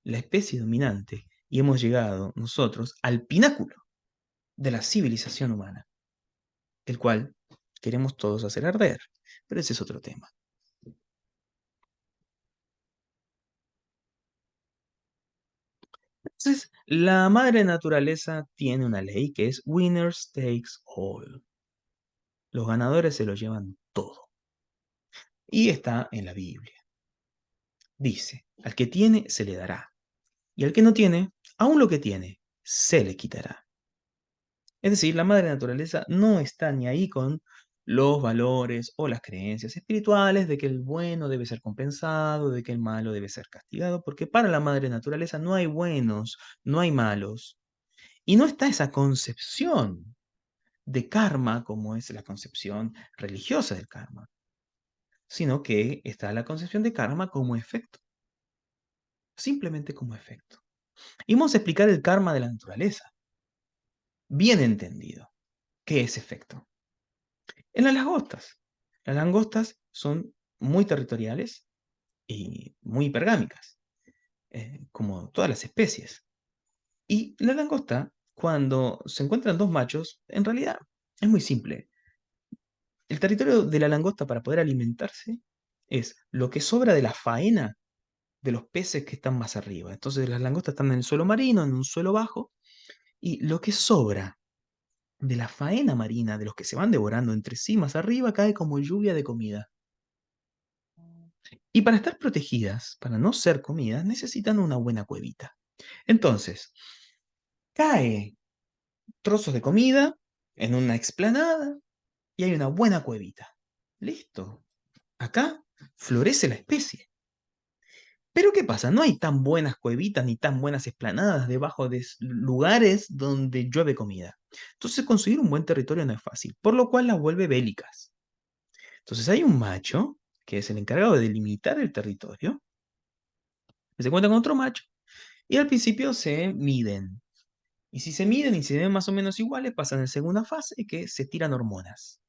la especie dominante y hemos llegado nosotros al pináculo de la civilización humana, el cual queremos todos hacer arder, pero ese es otro tema. Entonces, la madre naturaleza tiene una ley que es winners takes all. Los ganadores se lo llevan todo. Y está en la Biblia. Dice, al que tiene se le dará, y al que no tiene, aún lo que tiene, se le quitará. Es decir, la madre naturaleza no está ni ahí con los valores o las creencias espirituales de que el bueno debe ser compensado, de que el malo debe ser castigado, porque para la madre naturaleza no hay buenos, no hay malos. Y no está esa concepción de karma como es la concepción religiosa del karma, sino que está la concepción de karma como efecto. simplemente como efecto. Y vamos a explicar el karma de la naturaleza, bien entendido. ¿Qué es efecto? En las langostas son muy territoriales y muy hipergámicas, como todas las especies. Y la langosta, cuando se encuentran dos machos, en realidad es muy simple. El territorio de la langosta para poder alimentarse es lo que sobra de la faena de los peces que están más arriba. Entonces las langostas están en el suelo marino, en un suelo bajo, y lo que sobra de la faena marina, de los que se van devorando entre sí más arriba, cae como lluvia de comida. Y para estar protegidas, para no ser comidas, necesitan una buena cuevita. Entonces, cae trozos de comida en una explanada y hay una buena cuevita. Listo. Acá florece la especie. Pero ¿qué pasa? No hay tan buenas cuevitas ni tan buenas esplanadas debajo de lugares donde llueve comida. Entonces conseguir un buen territorio no es fácil, por lo cual las vuelve bélicas. Entonces hay un macho, que es el encargado de delimitar el territorio, que se encuentra con otro macho, y al principio se miden. Y si se miden y se ven más o menos iguales, pasan a la segunda fase, que se tiran hormonas.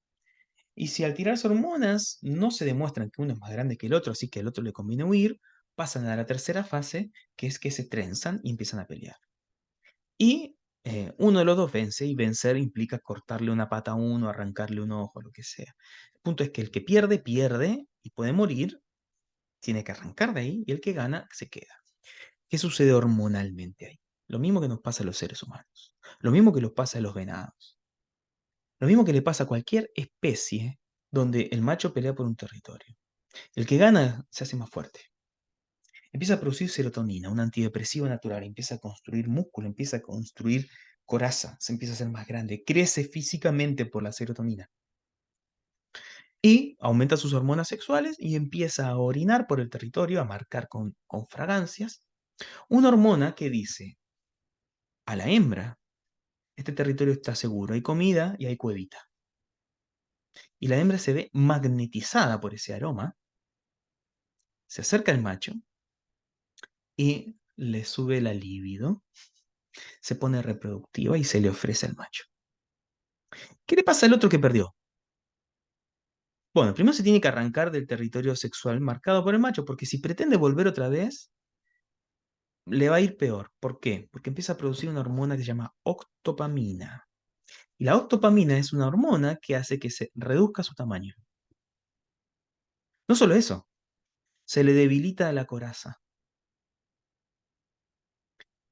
Y si al tirarse hormonas no se demuestran que uno es más grande que el otro, así que al otro le conviene huir, pasan a la tercera fase, que es que se trenzan y empiezan a pelear. Y uno de los dos vence, y vencer implica cortarle una pata a uno, arrancarle un ojo, lo que sea. El punto es que el que pierde, pierde y puede morir, tiene que arrancar de ahí, y el que gana, se queda. ¿Qué sucede hormonalmente ahí? Lo mismo que nos pasa a los seres humanos, lo mismo que nos pasa a los venados, lo mismo que le pasa a cualquier especie donde el macho pelea por un territorio. El que gana se hace más fuerte. Empieza a producir serotonina, un antidepresivo natural, empieza a construir músculo, empieza a construir coraza, se empieza a hacer más grande, crece físicamente por la serotonina. Y aumenta sus hormonas sexuales y empieza a orinar por el territorio, a marcar con fragancias, una hormona que dice a la hembra, este territorio está seguro, hay comida y hay cuevita. Y la hembra se ve magnetizada por ese aroma, se acerca al macho y le sube la libido, se pone reproductiva y se le ofrece al macho. ¿Qué le pasa al otro que perdió? Bueno, primero se tiene que arrancar del territorio sexual marcado por el macho, porque si pretende volver otra vez, le va a ir peor. ¿Por qué? Porque empieza a producir una hormona que se llama octopamina. Y la octopamina es una hormona que hace que se reduzca su tamaño. No solo eso, se le debilita la coraza.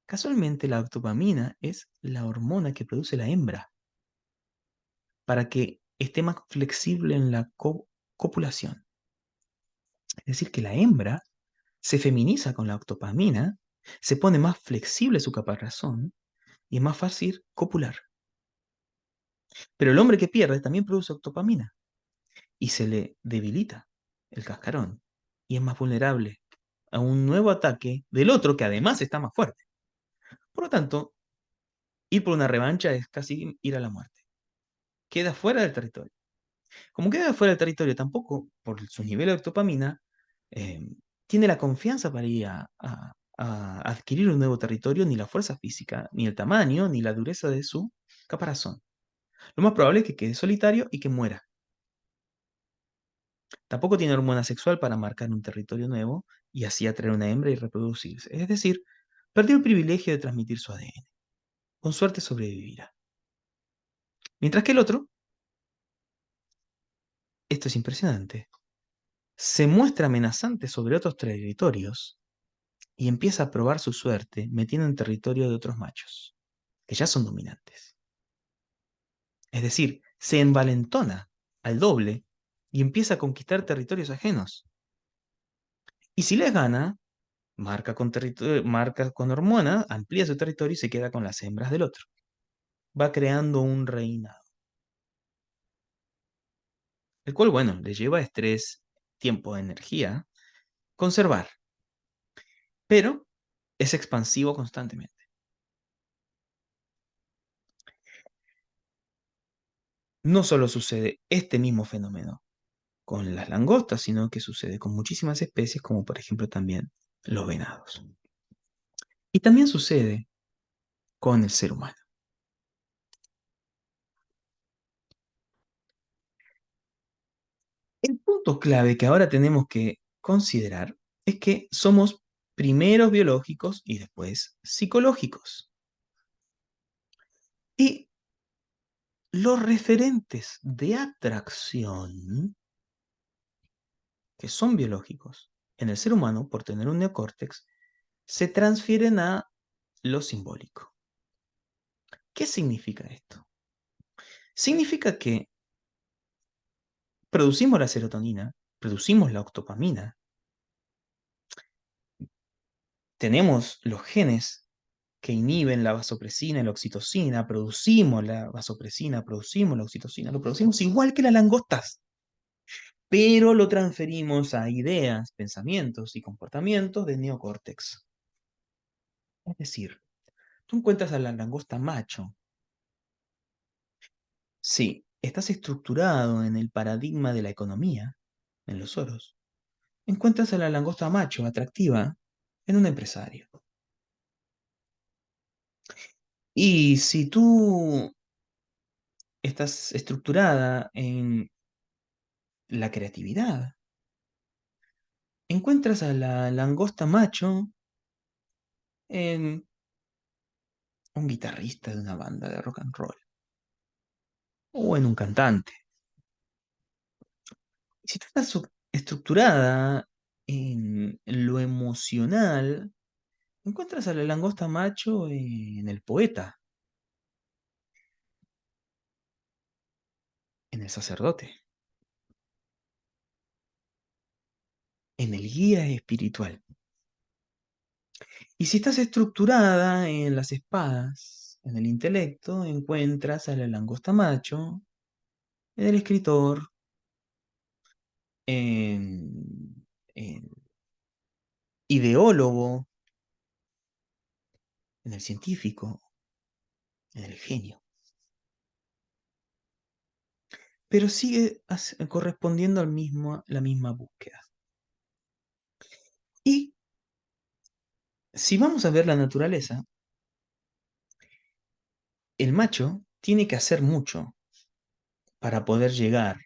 Casualmente la octopamina es la hormona que produce la hembra para que esté más flexible en la copulación. Es decir, que la hembra se feminiza con la octopamina, se pone más flexible su caparazón y es más fácil copular. Pero el hombre que pierde también produce octopamina y se le debilita el cascarón y es más vulnerable a un nuevo ataque del otro que además está más fuerte. Por lo tanto, ir por una revancha es casi ir a la muerte. Queda fuera del territorio. Como queda fuera del territorio, tampoco por su nivel de octopamina eh, tiene la confianza para ir a adquirir un nuevo territorio, ni la fuerza física, ni el tamaño, ni la dureza de su caparazón. Lo más probable es que quede solitario y que muera. Tampoco tiene hormona sexual para marcar un territorio nuevo y así atraer una hembra y reproducirse. Es decir, perdió el privilegio de transmitir su ADN. Con suerte sobrevivirá. Mientras que el otro, esto es impresionante, se muestra amenazante sobre otros territorios y empieza a probar su suerte metiendo en territorio de otros machos, que ya son dominantes. Es decir, se envalentona al doble y empieza a conquistar territorios ajenos. Y si les gana, marca con hormona, amplía su territorio y se queda con las hembras del otro. Va creando un reinado. El cual, bueno, le lleva estrés, tiempo, energía, conservar, pero es expansivo constantemente. No solo sucede este mismo fenómeno con las langostas, sino que sucede con muchísimas especies, como por ejemplo también los venados. Y también sucede con el ser humano. El punto clave que ahora tenemos que considerar es que somos primeros biológicos y después psicológicos. Y los referentes de atracción, que son biológicos, en el ser humano, por tener un neocórtex, se transfieren a lo simbólico. ¿Qué significa esto? Significa que producimos la serotonina, producimos la octopamina, tenemos los genes que inhiben la vasopresina y la oxitocina, producimos la vasopresina, producimos la oxitocina, lo producimos igual que las langostas, pero lo transferimos a ideas, pensamientos y comportamientos de neocórtex. Es decir, tú encuentras a la langosta macho. Sí, estás estructurado en el paradigma de la economía, en los oros. Encuentras a la langosta macho atractiva en un empresario. Y si tú estás estructurada en la creatividad, encuentras a la langosta macho en un guitarrista de una banda de rock and roll o en un cantante. Si tú estás estructurada en lo emocional, encuentras a la langosta macho en el poeta, en el sacerdote, en el guía espiritual. Y si estás estructurada en las espadas, en el intelecto, encuentras a la langosta macho, en el escritor, en ideólogo, en el científico, en el genio. Pero sigue correspondiendo la misma búsqueda. Y si vamos a ver la naturaleza, el macho tiene que hacer mucho para poder llegar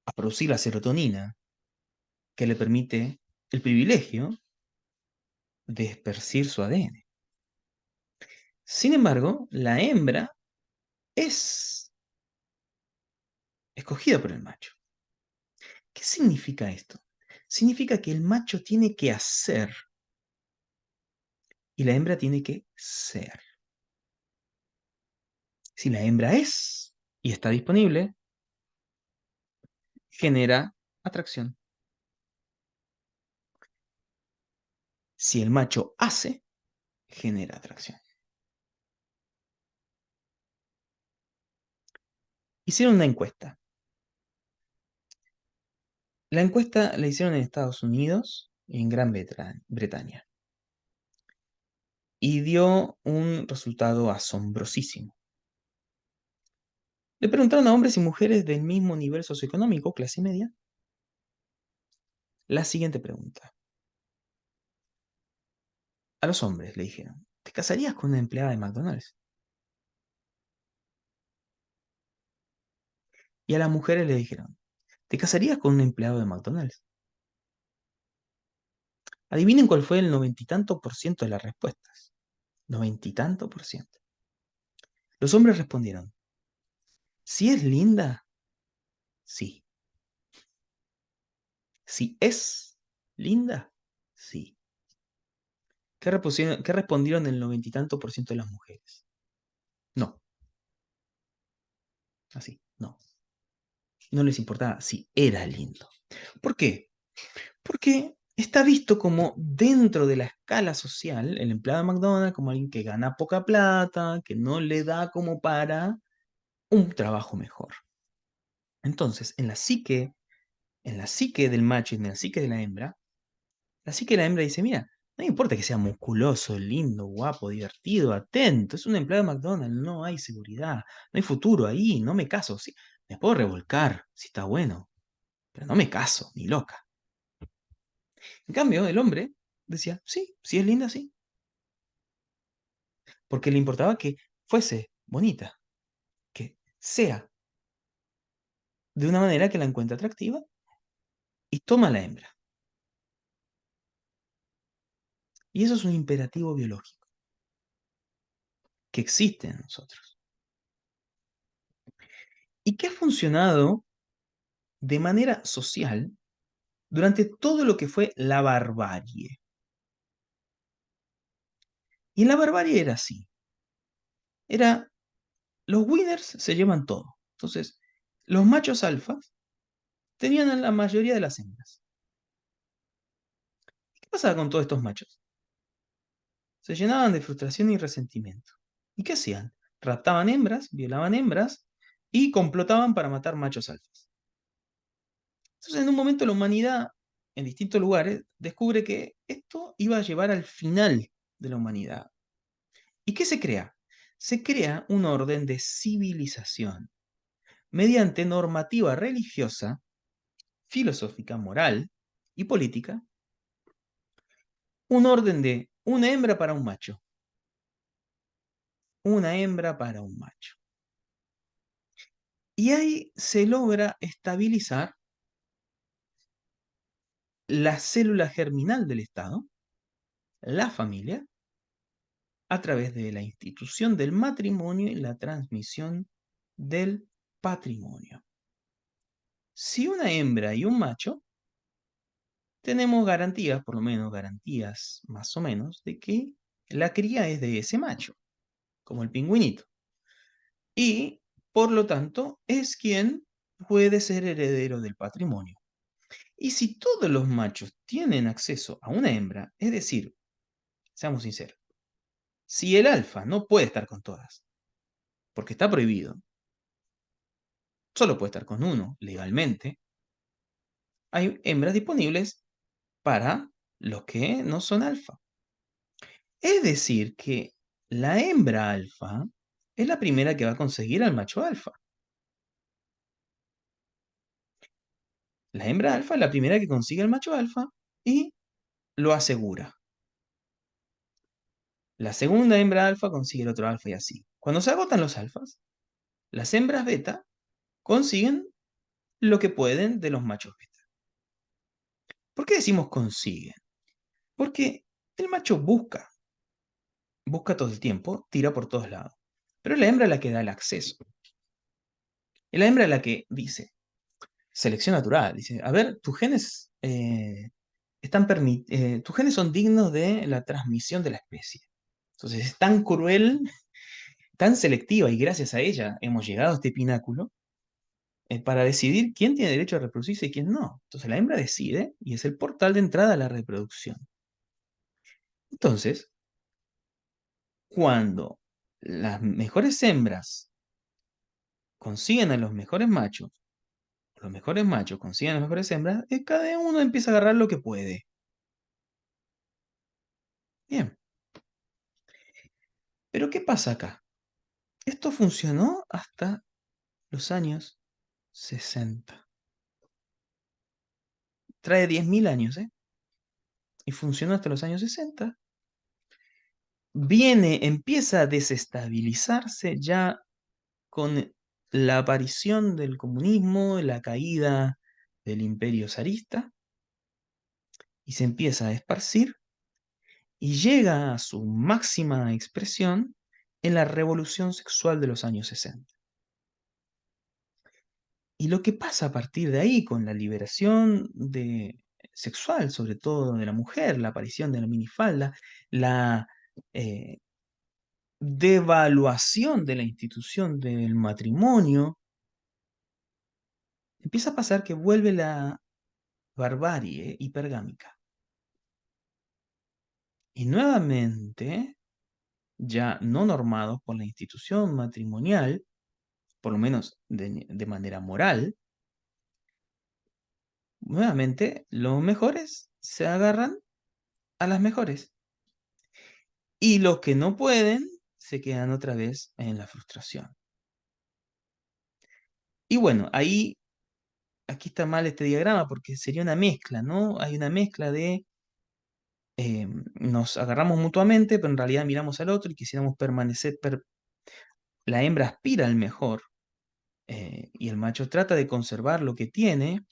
a producir la serotonina que le permite el privilegio de esparcir su ADN. Sin embargo, la hembra es escogida por el macho. ¿Qué significa esto? Significa que el macho tiene que hacer y la hembra tiene que ser. Si la hembra es y está disponible, genera atracción. Si el macho hace, genera atracción. Hicieron una encuesta. La encuesta la hicieron en Estados Unidos y en Gran Bretaña. Y dio un resultado asombrosísimo. Le preguntaron a hombres y mujeres del mismo nivel socioeconómico, clase media, la siguiente pregunta. A los hombres le dijeron, ¿te casarías con una empleada de McDonald's? Y a las mujeres le dijeron, ¿te casarías con un empleado de McDonald's? Adivinen cuál fue el 90 y tanto % de las respuestas. 90 y tanto %. Los hombres respondieron, si es linda, sí. Si es linda, sí. ¿Qué respondieron el 90 y tanto % de las mujeres? No, así, no. No les importaba si era lindo. ¿Por qué? Porque está visto como dentro de la escala social, el empleado de McDonald's como alguien que gana poca plata, que no le da como para un trabajo mejor. Entonces, en la psique del macho y en la psique de la hembra, la psique de la hembra dice, mira, no me importa que sea musculoso, lindo, guapo, divertido, atento, es un empleado de McDonald's, no hay seguridad, no hay futuro ahí, no me caso, sí, me puedo revolcar si está bueno, pero no me caso, ni loca. En cambio, el hombre decía, sí, si es linda, sí. porque le importaba que fuese bonita, que sea de una manera que la encuentre atractiva y toma a la hembra. Y eso es un imperativo biológico que existe en nosotros y que ha funcionado de manera social durante todo lo que fue la barbarie. Y en la barbarie era así. Era, los winners se llevan todo. Entonces, los machos alfas tenían a la mayoría de las hembras. ¿Qué pasaba con todos estos machos? Se llenaban de frustración y resentimiento. ¿Y qué hacían? Raptaban hembras, violaban hembras y complotaban para matar machos alfas. Entonces, en un momento la humanidad, en distintos lugares, descubre que esto iba a llevar al final de la humanidad. ¿Y qué se crea? Se crea un orden de civilización mediante normativa religiosa, filosófica, moral y política, un orden de una hembra para un macho, una hembra para un macho. Y ahí se logra estabilizar la célula germinal del Estado, la familia, a través de la institución del matrimonio y la transmisión del patrimonio. Si una hembra y un macho, tenemos garantías, por lo menos garantías más o menos, de que la cría es de ese macho, como el pingüinito. Y, por lo tanto, es quien puede ser heredero del patrimonio. Y si todos los machos tienen acceso a una hembra, es decir, seamos sinceros, si el alfa no puede estar con todas, porque está prohibido, solo puede estar con uno legalmente, hay hembras disponibles para los que no son alfa. Es decir, que la hembra alfa es la primera que va a conseguir al macho alfa. La hembra alfa es la primera que consigue al macho alfa y lo asegura. La segunda hembra alfa consigue el otro alfa y así. Cuando se agotan los alfas, las hembras beta consiguen lo que pueden de los machos beta. ¿Por qué decimos consiguen? Porque el macho busca todo el tiempo, tira por todos lados. Pero es la hembra la que da el acceso. Es la hembra la que dice, selección natural, dice, a ver, tus genes son dignos de la transmisión de la especie. Entonces es tan cruel, tan selectiva, y gracias a ella hemos llegado a este pináculo, para decidir quién tiene derecho a reproducirse y quién no. Entonces la hembra decide y es el portal de entrada a la reproducción. Entonces, cuando las mejores hembras consiguen a los mejores machos consiguen a las mejores hembras, cada uno empieza a agarrar lo que puede. Bien, pero ¿qué pasa acá? Esto funcionó hasta los años 60. Trae 10.000 años, ¿eh? Y funcionó hasta los años 60. Empieza a desestabilizarse ya con la aparición del comunismo, la caída del imperio zarista, y se empieza a esparcir y llega a su máxima expresión en la revolución sexual de los años 60. Y lo que pasa a partir de ahí con la liberación sexual, sobre todo de la mujer, la aparición de la minifalda, la eh, devaluación de la institución del matrimonio, empieza a pasar que vuelve la barbarie hipergámica. Y nuevamente, ya no normados por la institución matrimonial, por lo menos de manera moral, nuevamente los mejores se agarran a las mejores. Y los que no pueden se quedan otra vez en la frustración. Y bueno, aquí está mal este diagrama porque sería una mezcla, ¿no? Hay una mezcla de nos agarramos mutuamente, pero en realidad miramos al otro y quisiéramos permanecer, la hembra aspira al mejor, y el macho trata de conservar lo que tiene,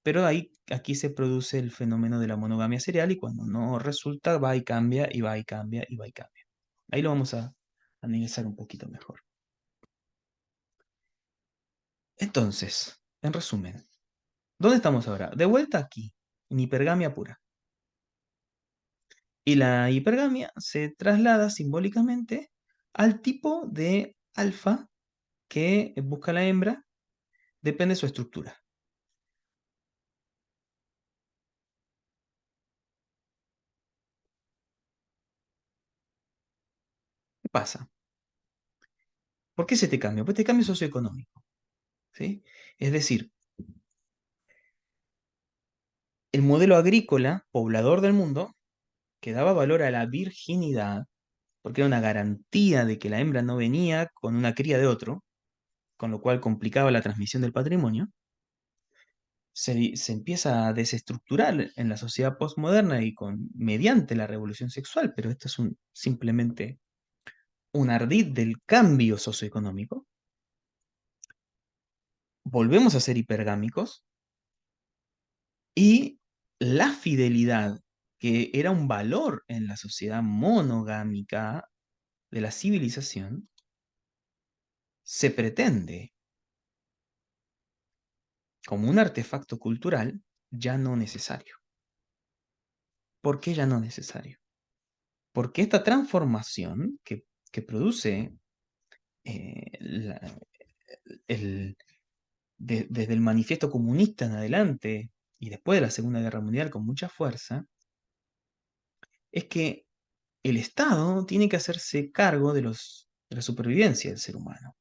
pero aquí se produce el fenómeno de la monogamia serial y cuando no resulta, va y cambia, y va y cambia, y va y cambia. Ahí lo vamos a analizar un poquito mejor. Entonces, en resumen, ¿dónde estamos ahora? De vuelta aquí, en hipergamia pura. Y la hipergamia se traslada simbólicamente al tipo de alfa que busca la hembra, depende de su estructura. ¿Qué pasa? ¿Por qué se te cambia? Pues este cambio socioeconómico, ¿sí? Es decir, el modelo agrícola, poblador del mundo, que daba valor a la virginidad, porque era una garantía de que la hembra no venía con una cría de otro, con lo cual complicaba la transmisión del patrimonio, se empieza a desestructurar en la sociedad postmoderna y mediante la revolución sexual, pero esto es simplemente un ardid del cambio socioeconómico. Volvemos a ser hipergámicos y la fidelidad, que era un valor en la sociedad monogámica de la civilización, se pretende como un artefacto cultural ya no necesario. ¿Por qué ya no necesario? Porque esta transformación que produce el, desde el manifiesto comunista en adelante y después de la Segunda Guerra Mundial con mucha fuerza, es que el Estado tiene que hacerse cargo de la supervivencia del ser humano.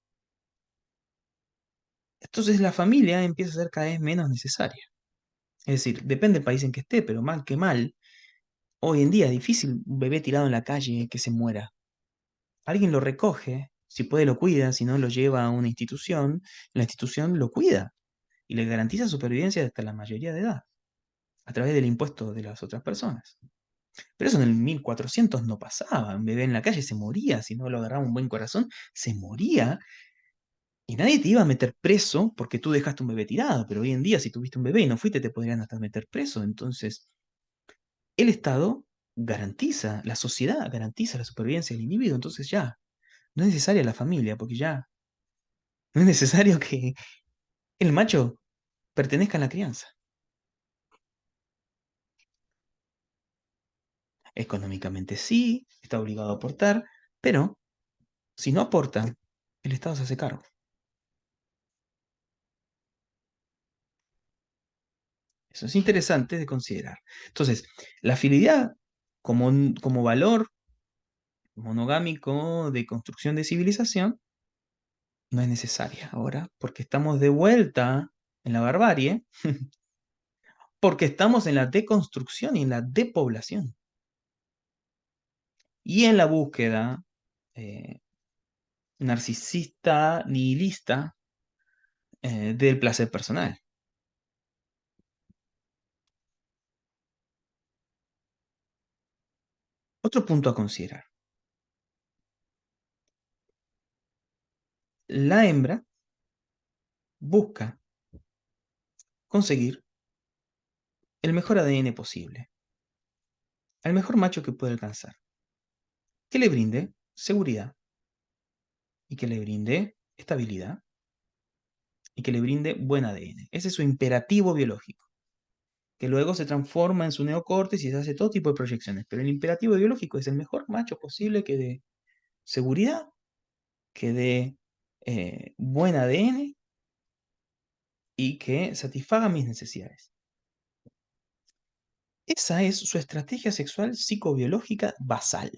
Entonces la familia empieza a ser cada vez menos necesaria. Es decir, depende del país en que esté, pero mal que mal, hoy en día es difícil un bebé tirado en la calle que se muera. Alguien lo recoge, si puede lo cuida, si no lo lleva a una institución, la institución lo cuida y le garantiza supervivencia hasta la mayoría de edad, a través del impuesto de las otras personas. Pero eso en el 1400 no pasaba. Un bebé en la calle se moría, si no lo agarraba un buen corazón, se moría y nadie te iba a meter preso porque tú dejaste un bebé tirado. Pero hoy en día, si tuviste un bebé y no fuiste, te podrían hasta meter preso. Entonces, el Estado garantiza, la sociedad garantiza la supervivencia del individuo. Entonces ya, no es necesaria la familia, porque ya no es necesario que el macho pertenezca a la crianza. Económicamente sí, está obligado a aportar, pero si no aporta, el Estado se hace cargo. Eso es interesante de considerar. Entonces, la fidelidad como valor monogámico de construcción de civilización no es necesaria ahora, porque estamos de vuelta en la barbarie, porque estamos en la deconstrucción y en la depoblación, y en la búsqueda eh, narcisista, nihilista, del placer personal. Otro punto a considerar. La hembra busca conseguir el mejor ADN posible, al mejor macho que pueda alcanzar, que le brinde seguridad y que le brinde estabilidad y que le brinde buen ADN. Ese es su imperativo biológico, que luego se transforma en su neocortes y se hace todo tipo de proyecciones. Pero el imperativo biológico es el mejor macho posible que dé seguridad, que dé buen ADN y que satisfaga mis necesidades. Esa es su estrategia sexual psicobiológica basal,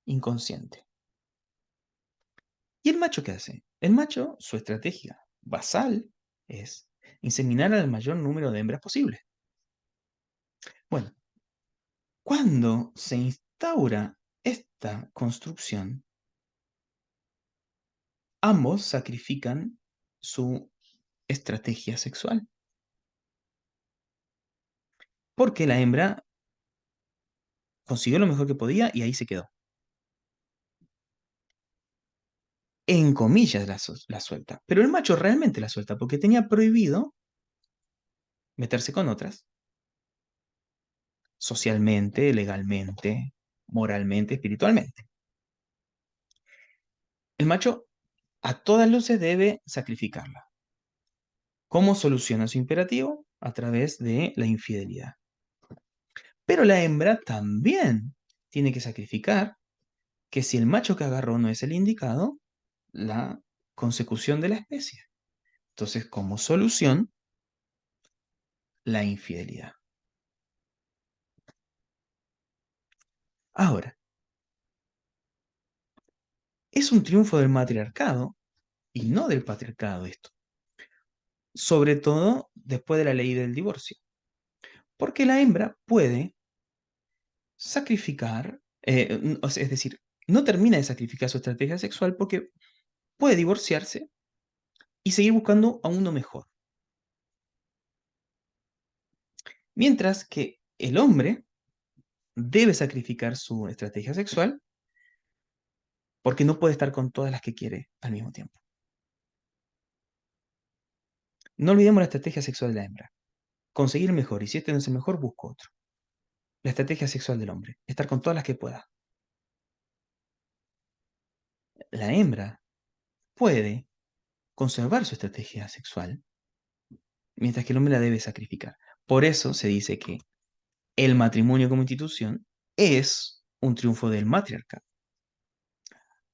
inconsciente. ¿Y el macho qué hace? El macho, su estrategia basal es inseminar al mayor número de hembras posible. Bueno, cuando se instaura esta construcción, ambos sacrifican su estrategia sexual, porque la hembra consiguió lo mejor que podía y ahí se quedó. En comillas la suelta, pero el macho realmente la suelta porque tenía prohibido meterse con otras, socialmente, legalmente, moralmente, espiritualmente. El macho a todas luces debe sacrificarla. ¿Cómo soluciona su imperativo? A través de la infidelidad. Pero la hembra también tiene que sacrificar que si el macho que agarró no es el indicado, la consecución de la especie. Entonces, como solución, la infidelidad. Ahora, es un triunfo del matriarcado y no del patriarcado esto, sobre todo después de la ley del divorcio, porque la hembra puede sacrificar, o sea, es decir, no termina de sacrificar su estrategia sexual porque puede divorciarse y seguir buscando a uno mejor. Mientras que el hombre debe sacrificar su estrategia sexual porque no puede estar con todas las que quiere al mismo tiempo. No olvidemos la estrategia sexual de la hembra. Conseguir el mejor, y si este no es el mejor, busco otro. La estrategia sexual del hombre, estar con todas las que pueda. La hembra puede conservar su estrategia sexual, mientras que el hombre la debe sacrificar. Por eso se dice que el matrimonio como institución es un triunfo del matriarcado,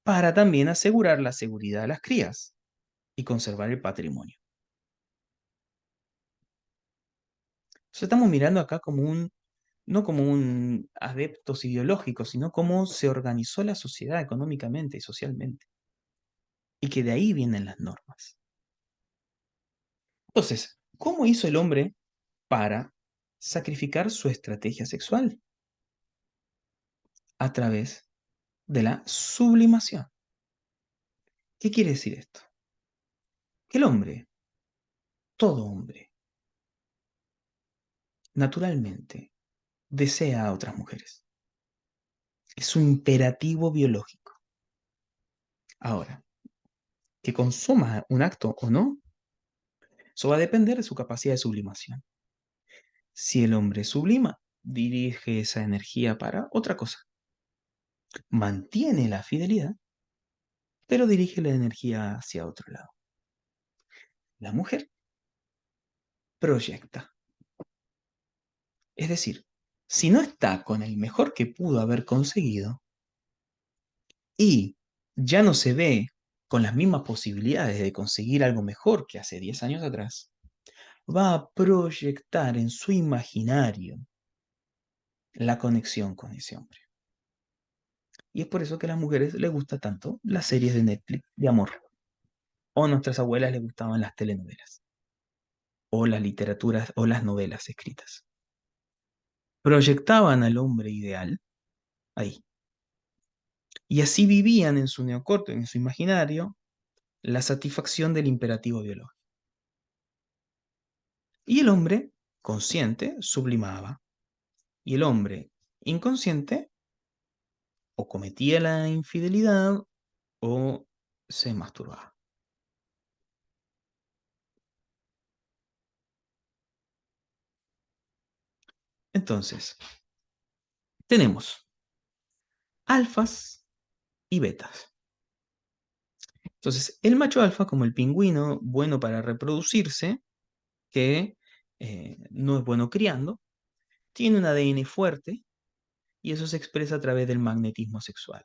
para también asegurar la seguridad de las crías y conservar el patrimonio. Entonces estamos mirando acá como no como un adeptos ideológicos, sino cómo se organizó la sociedad económicamente y socialmente, y que de ahí vienen las normas. Entonces, ¿cómo hizo el hombre para sacrificar su estrategia sexual? A través de la sublimación. ¿Qué quiere decir esto? Que el hombre, todo hombre, naturalmente desea a otras mujeres. Es un imperativo biológico. Ahora, que consuma un acto o no, eso va a depender de su capacidad de sublimación. Si el hombre sublima, dirige esa energía para otra cosa. Mantiene la fidelidad, pero dirige la energía hacia otro lado. La mujer proyecta. Es decir, si no está con el mejor que pudo haber conseguido y ya no se ve con las mismas posibilidades de conseguir algo mejor que hace 10 años atrás, va a proyectar en su imaginario la conexión con ese hombre. Y es por eso que a las mujeres les gusta tanto las series de Netflix de amor. O a nuestras abuelas les gustaban las telenovelas. O las literaturas o las novelas escritas. Proyectaban al hombre ideal ahí. Y así vivían en su neocorte, en su imaginario, la satisfacción del imperativo biológico. Y el hombre consciente sublimaba. Y el hombre inconsciente o cometía la infidelidad o se masturbaba. Entonces, tenemos alfas y betas. Entonces, el macho alfa, como el pingüino, bueno para reproducirse, que no es bueno criando, tiene un ADN fuerte y eso se expresa a través del magnetismo sexual.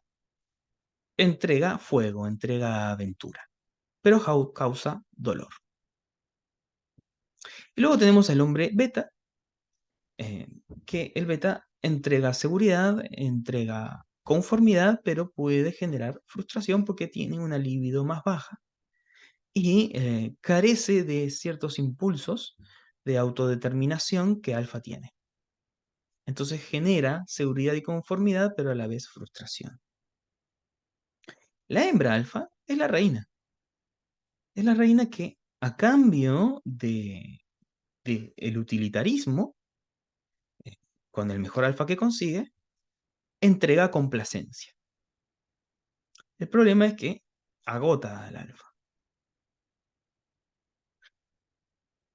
Entrega fuego, entrega aventura, pero causa dolor. Y luego tenemos al hombre beta, eh, que el beta entrega seguridad, entrega conformidad, pero puede generar frustración porque tiene una libido más baja y carece de ciertos impulsos de autodeterminación que alfa tiene. Entonces genera seguridad y conformidad, pero a la vez frustración. La hembra alfa es la reina. Es la reina que, a cambio de el utilitarismo, eh, con el mejor alfa que consigue, entrega complacencia. El problema es que agota al alfa.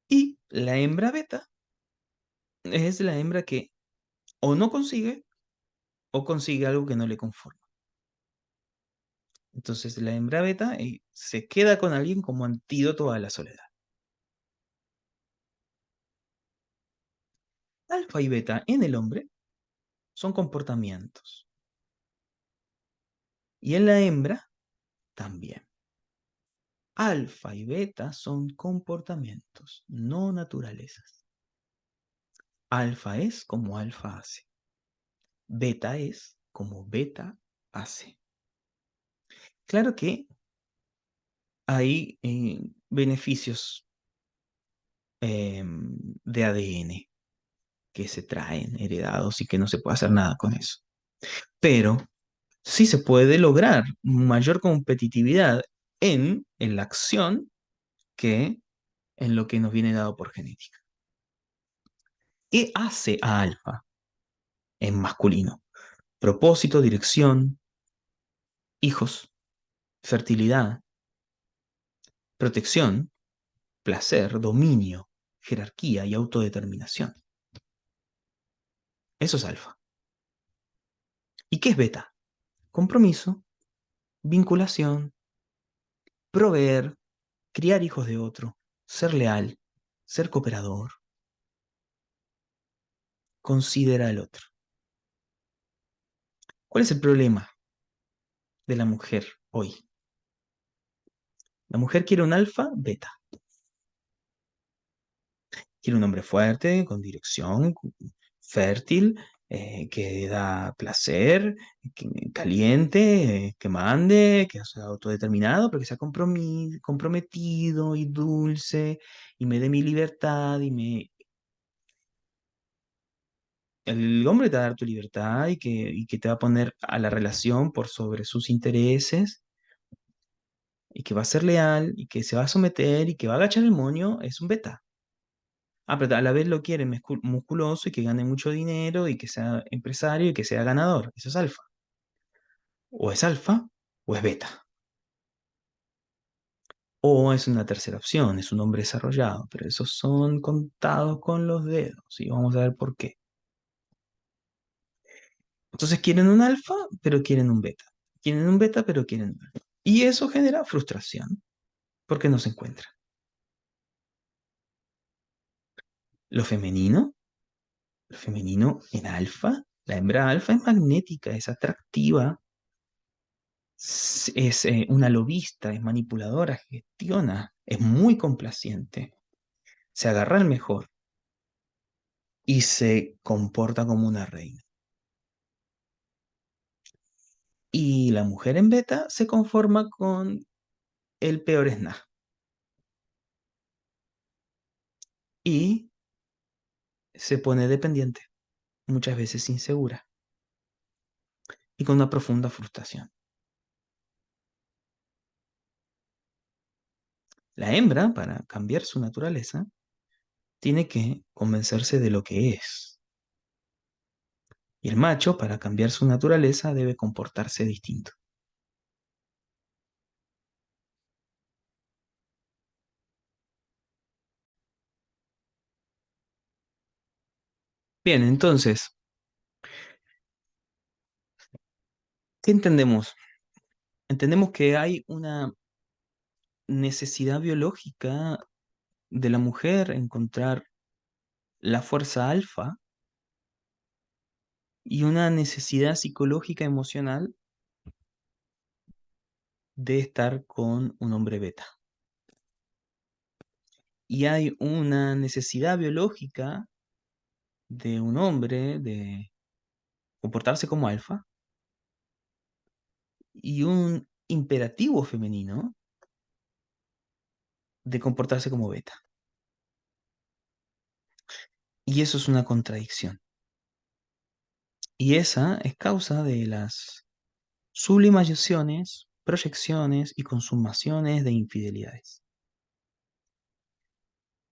Y la hembra beta es la hembra que o no consigue o consigue algo que no le conforma. Entonces la hembra beta se queda con alguien como antídoto a la soledad. Alfa y beta en el hombre son comportamientos. Y en la hembra también. Alfa y beta son comportamientos, no naturalezas. Alfa es como alfa hace. Beta es como beta hace. Claro que hay beneficios de ADN que se traen heredados y que no se puede hacer nada con eso. Pero sí se puede lograr mayor competitividad en la acción que en lo que nos viene dado por genética. ¿Qué hace a alfa en masculino? Propósito, dirección, hijos, fertilidad, protección, placer, dominio, jerarquía y autodeterminación. Eso es alfa. ¿Y qué es beta? Compromiso, vinculación, proveer, criar hijos de otro, ser leal, ser cooperador, considera al otro. ¿Cuál es el problema de la mujer hoy? La mujer quiere un alfa, beta. Quiere un hombre fuerte, con dirección, fértil, que da placer, caliente, que mande, que sea autodeterminado, pero que sea comprometido y dulce, y me dé mi libertad, el hombre te va a dar tu libertad y que te va a poner a la relación por sobre sus intereses, y que va a ser leal, y que se va a someter, y que va a agachar el moño, es un beta. Ah, pero a la vez lo quiere musculoso y que gane mucho dinero y que sea empresario y que sea ganador. Eso es alfa. O es alfa o es beta. O es una tercera opción, es un hombre desarrollado, pero esos son contados con los dedos y vamos a ver por qué. Entonces quieren un alfa, pero quieren un beta. Quieren un beta, pero quieren un alfa. Y eso genera frustración porque no se encuentran. Lo femenino, lo femenino en alfa, la hembra alfa es magnética, es atractiva, es una lobista, es manipuladora, gestiona, es muy complaciente, se agarra al mejor y se comporta como una reina. Y la mujer en beta se conforma con el peor esná y se pone dependiente, muchas veces insegura y con una profunda frustración. La hembra, para cambiar su naturaleza, tiene que convencerse de lo que es. Y el macho, para cambiar su naturaleza, debe comportarse distinto. Bien, entonces, ¿qué entendemos? Entendemos que hay una necesidad biológica de la mujer encontrar la fuerza alfa y una necesidad psicológica emocional de estar con un hombre beta. Y hay una necesidad biológica de un hombre de comportarse como alfa y un imperativo femenino de comportarse como beta. Y eso es una contradicción. Y esa es causa de las sublimaciones, proyecciones y consumaciones de infidelidades.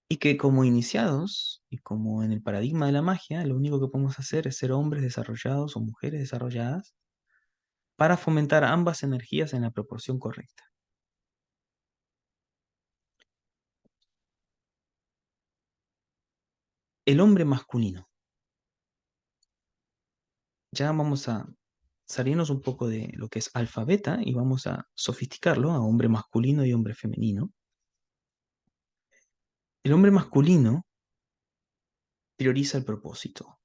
Y que como iniciados y como en el paradigma de la magia, lo único que podemos hacer es ser hombres desarrollados o mujeres desarrolladas para fomentar ambas energías en la proporción correcta. El hombre masculino. Ya vamos a salirnos un poco de lo que es alfabeta y vamos a sofisticarlo a hombre masculino y hombre femenino. El hombre masculino prioriza el propósito.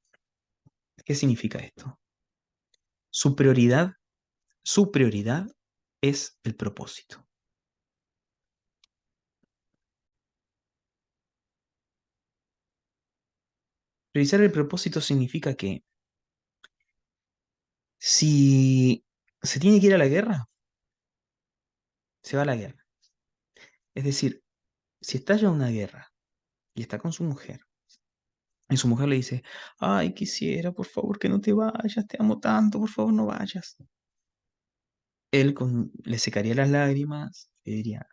¿Qué significa esto? Su prioridad, su prioridad es el propósito. Priorizar el propósito significa que si se tiene que ir a la guerra, se va a la guerra. Es decir, si estalla una guerra y está con su mujer, y su mujer le dice, ay, quisiera, por favor, que no te vayas, te amo tanto, por favor, no vayas. Le secaría las lágrimas y le diría,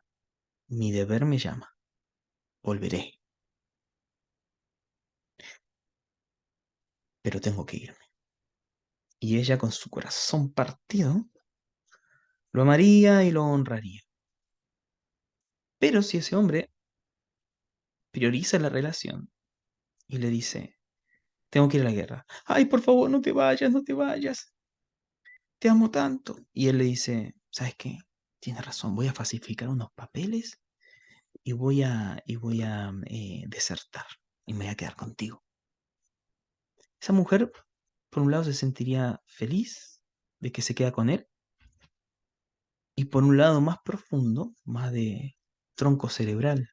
mi deber me llama, volveré, pero tengo que irme. Y ella con su corazón partido lo amaría y lo honraría. Pero si ese hombre prioriza la relación y le dice, tengo que ir a la guerra, ay, por favor, no te vayas, no te vayas, te amo tanto. Y él le dice, ¿sabes qué? Tienes razón, voy a falsificar unos papeles y voy a desertar y me voy a quedar contigo. Esa mujer, por un lado, se sentiría feliz de que se queda con él y por un lado más profundo, más de tronco cerebral,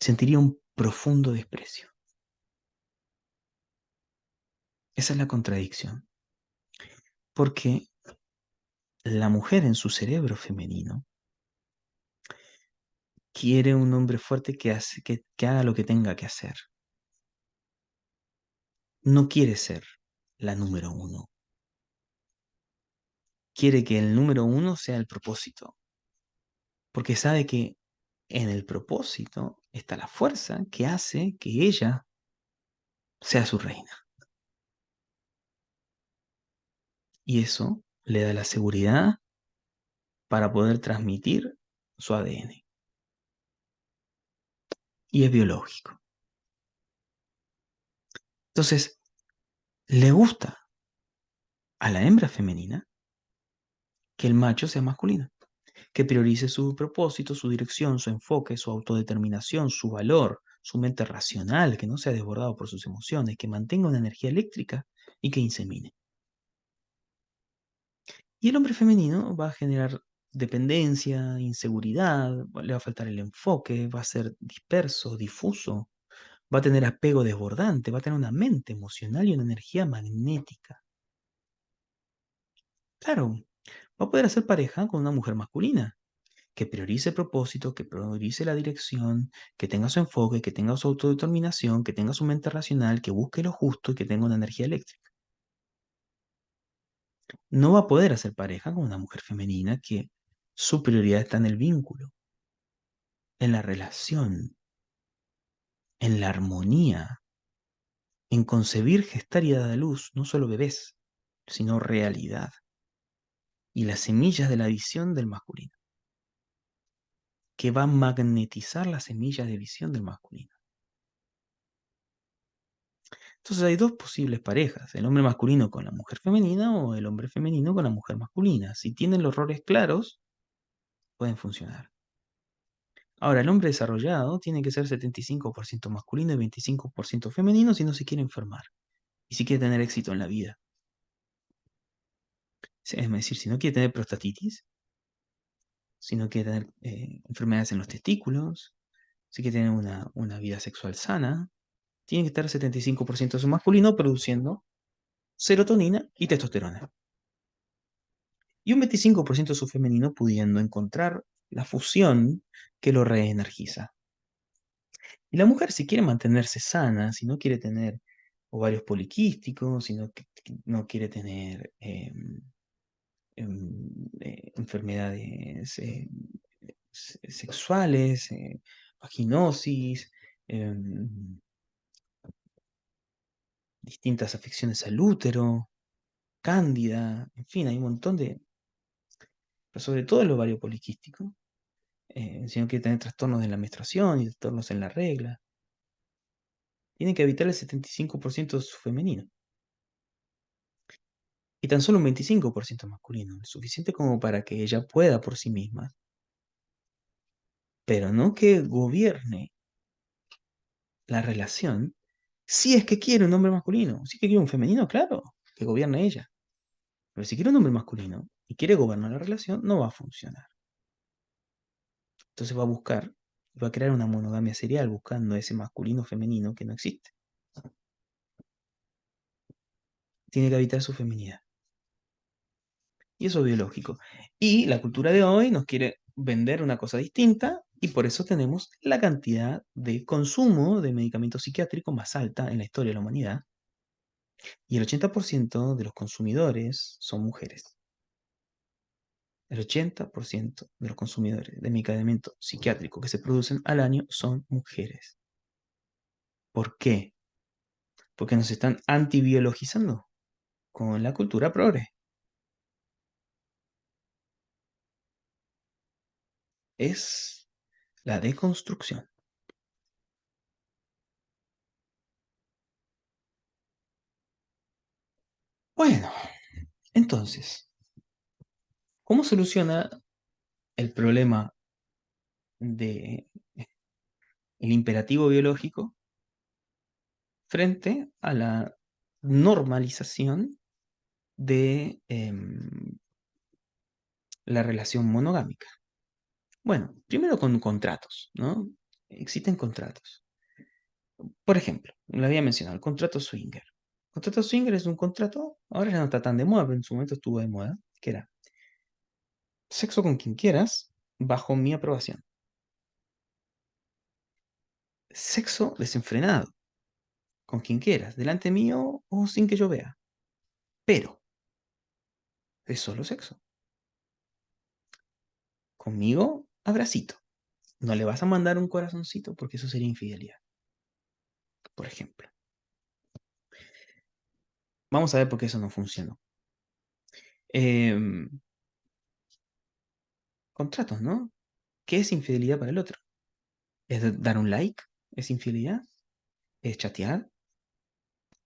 sentiría un profundo desprecio. Esa es la contradicción, porque la mujer en su cerebro femenino quiere un hombre fuerte que haga lo que tenga que hacer. No quiere ser la número uno. Quiere que el número uno sea el propósito, porque sabe que en el propósito está la fuerza que hace que ella sea su reina. Y eso le da la seguridad para poder transmitir su ADN. Y es biológico. Entonces, le gusta a la hembra femenina que el macho sea masculino, que priorice su propósito, su dirección, su enfoque, su autodeterminación, su valor, su mente racional, que no sea desbordado por sus emociones, que mantenga una energía eléctrica y que insemine. Y el hombre femenino va a generar dependencia, inseguridad, le va a faltar el enfoque, va a ser disperso, difuso, va a tener apego desbordante, va a tener una mente emocional y una energía magnética. Claro, va a poder hacer pareja con una mujer masculina, que priorice el propósito, que priorice la dirección, que tenga su enfoque, que tenga su autodeterminación, que tenga su mente racional, que busque lo justo y que tenga una energía eléctrica. No va a poder hacer pareja con una mujer femenina que su prioridad está en el vínculo, en la relación, en la armonía, en concebir, gestar y dar a luz no solo bebés, sino realidad y las semillas de la visión del masculino, que va a magnetizar las semillas de visión del masculino. Entonces hay dos posibles parejas, el hombre masculino con la mujer femenina o el hombre femenino con la mujer masculina. Si tienen los roles claros, pueden funcionar. Ahora, el hombre desarrollado tiene que ser 75% masculino y 25% femenino si no se quiere enfermar y si quiere tener éxito en la vida. Es decir, si no quiere tener prostatitis, si no quiere tener enfermedades en los testículos, si quiere tener una vida sexual sana, tiene que estar 75% de su masculino produciendo serotonina y testosterona. Y un 25% de su femenino pudiendo encontrar la fusión que lo reenergiza. Y la mujer, si quiere mantenerse sana, si no quiere tener ovarios poliquísticos, si no quiere tener enfermedades sexuales, vaginosis, distintas afecciones al útero, cándida, en fin, hay un montón de, pero sobre todo el ovario poliquístico, si no quiere tener trastornos de la menstruación y trastornos en la regla, tiene que habitar el 75% de su femenino. Y tan solo un 25% masculino, suficiente como para que ella pueda por sí misma, pero no que gobierne la relación si es que quiere un hombre masculino. Si es que quiere un femenino, claro, que gobierne ella. Pero si quiere un hombre masculino y quiere gobernar la relación, no va a funcionar. Entonces va a buscar, va a crear una monogamia serial buscando ese masculino femenino que no existe. Tiene que habitar su feminidad. Y eso es biológico. Y la cultura de hoy nos quiere vender una cosa distinta y por eso tenemos la cantidad de consumo de medicamentos psiquiátricos más alta en la historia de la humanidad. Y el 80% de los consumidores son mujeres. El 80% de los consumidores de medicamentos psiquiátricos que se producen al año son mujeres. ¿Por qué? Porque nos están antibiologizando con la cultura progre. Es la deconstrucción. Bueno, entonces, ¿cómo soluciona el problema del imperativo biológico frente a la normalización de la relación monogámica? Bueno, primero con contratos, ¿no? Existen contratos. Por ejemplo, lo había mencionado, el contrato swinger. El contrato swinger es un contrato, ahora ya no está tan de moda, pero en su momento estuvo de moda, que era sexo con quien quieras, bajo mi aprobación. Sexo desenfrenado, con quien quieras, delante mío o sin que yo vea. Pero es solo sexo. Conmigo, abracito. No le vas a mandar un corazoncito porque eso sería infidelidad, por ejemplo. Vamos a ver por qué eso no funcionó. Em, Contratos, ¿no? ¿Qué es infidelidad para el otro? ¿Es dar un like? ¿Es infidelidad? ¿Es chatear?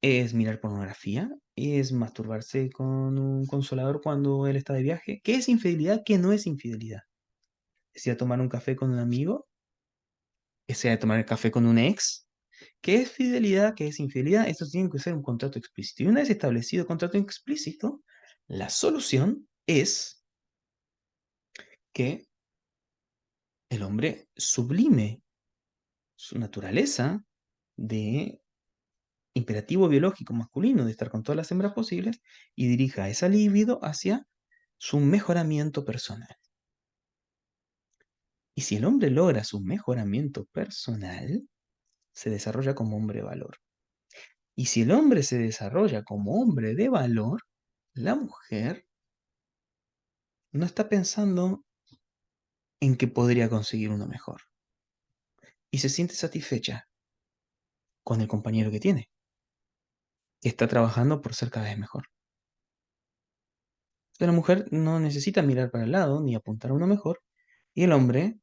¿Es mirar pornografía? ¿Es masturbarse con un consolador cuando él está de viaje? ¿Qué es infidelidad? ¿Qué no es infidelidad? ¿Es ir a tomar un café con un amigo? ¿Es ir a tomar el café con un ex? ¿Qué es fidelidad? ¿Qué es infidelidad? Esto tiene que ser un contrato explícito. Y una vez establecido el contrato explícito, la solución es que el hombre sublime su naturaleza de imperativo biológico masculino de estar con todas las hembras posibles y dirija esa libido hacia su mejoramiento personal. Y si el hombre logra su mejoramiento personal, se desarrolla como hombre de valor. Y si el hombre se desarrolla como hombre de valor, la mujer no está pensando en que podría conseguir uno mejor. Y se siente satisfecha con el compañero que tiene, que está trabajando por ser cada vez mejor. La mujer no necesita mirar para el lado ni apuntar a uno mejor, y el hombre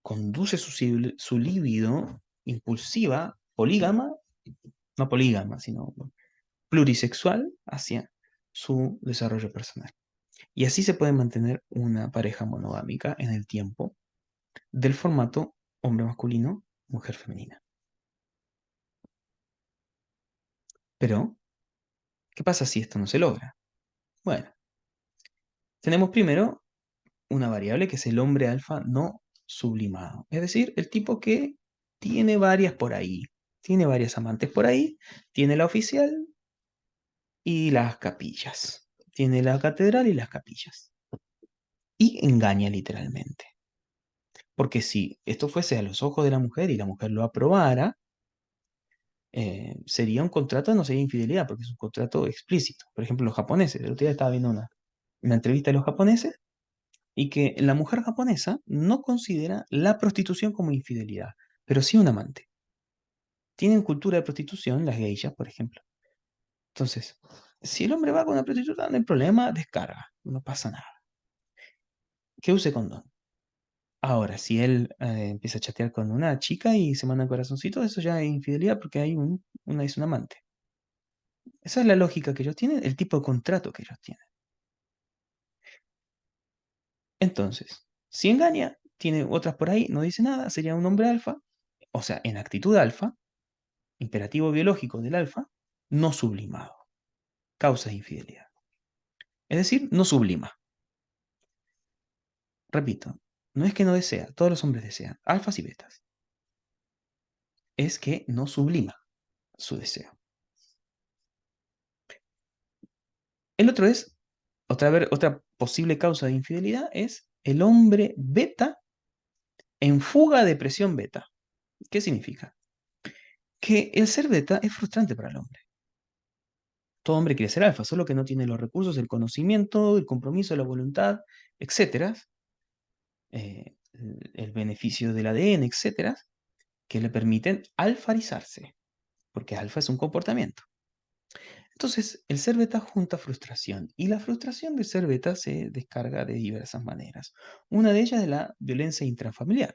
conduce su libido impulsiva, polígama, no polígama, sino plurisexual hacia su desarrollo personal. Y así se puede mantener una pareja monogámica en el tiempo del formato hombre masculino, mujer femenina. Pero, ¿qué pasa si esto no se logra? Bueno, tenemos primero una variable que es el hombre alfa no sublimado. Es decir, el tipo que tiene varias por ahí, tiene varias amantes por ahí, tiene la oficial y las capillas. Tiene la catedral y las capillas. Y engaña literalmente. Porque si esto fuese a los ojos de la mujer y la mujer lo aprobara, sería un contrato, no sería infidelidad, porque es un contrato explícito. Por ejemplo, los japoneses. El otro día estaba viendo una entrevista de los japoneses y que la mujer japonesa no considera la prostitución como infidelidad, pero sí un amante. Tienen cultura de prostitución, las geishas, por ejemplo. Entonces, si el hombre va con una prostituta, no hay problema, descarga, no pasa nada. Que use condón. Ahora, si él empieza a chatear con una chica y se manda corazoncitos, eso ya es infidelidad porque hay una es un amante. Esa es la lógica que ellos tienen, el tipo de contrato que ellos tienen. Entonces, si engaña, tiene otras por ahí, no dice nada, sería un hombre alfa, o sea, en actitud alfa, imperativo biológico del alfa, no sublimado, causa de infidelidad. Es decir, no sublima. Repito, no es que no desea, todos los hombres desean, alfas y betas. Es que no sublima su deseo. El otro es, otra posible causa de infidelidad es el hombre beta en fuga de presión beta. ¿Qué significa? Que el ser beta es frustrante para el hombre. Todo hombre quiere ser alfa, solo que no tiene los recursos, el conocimiento, el compromiso, la voluntad, etcétera, el beneficio del ADN, etcétera, que le permiten alfarizarse, porque alfa es un comportamiento. Entonces, el ser beta junta frustración y la frustración del ser beta se descarga de diversas maneras. Una de ellas es la violencia intrafamiliar,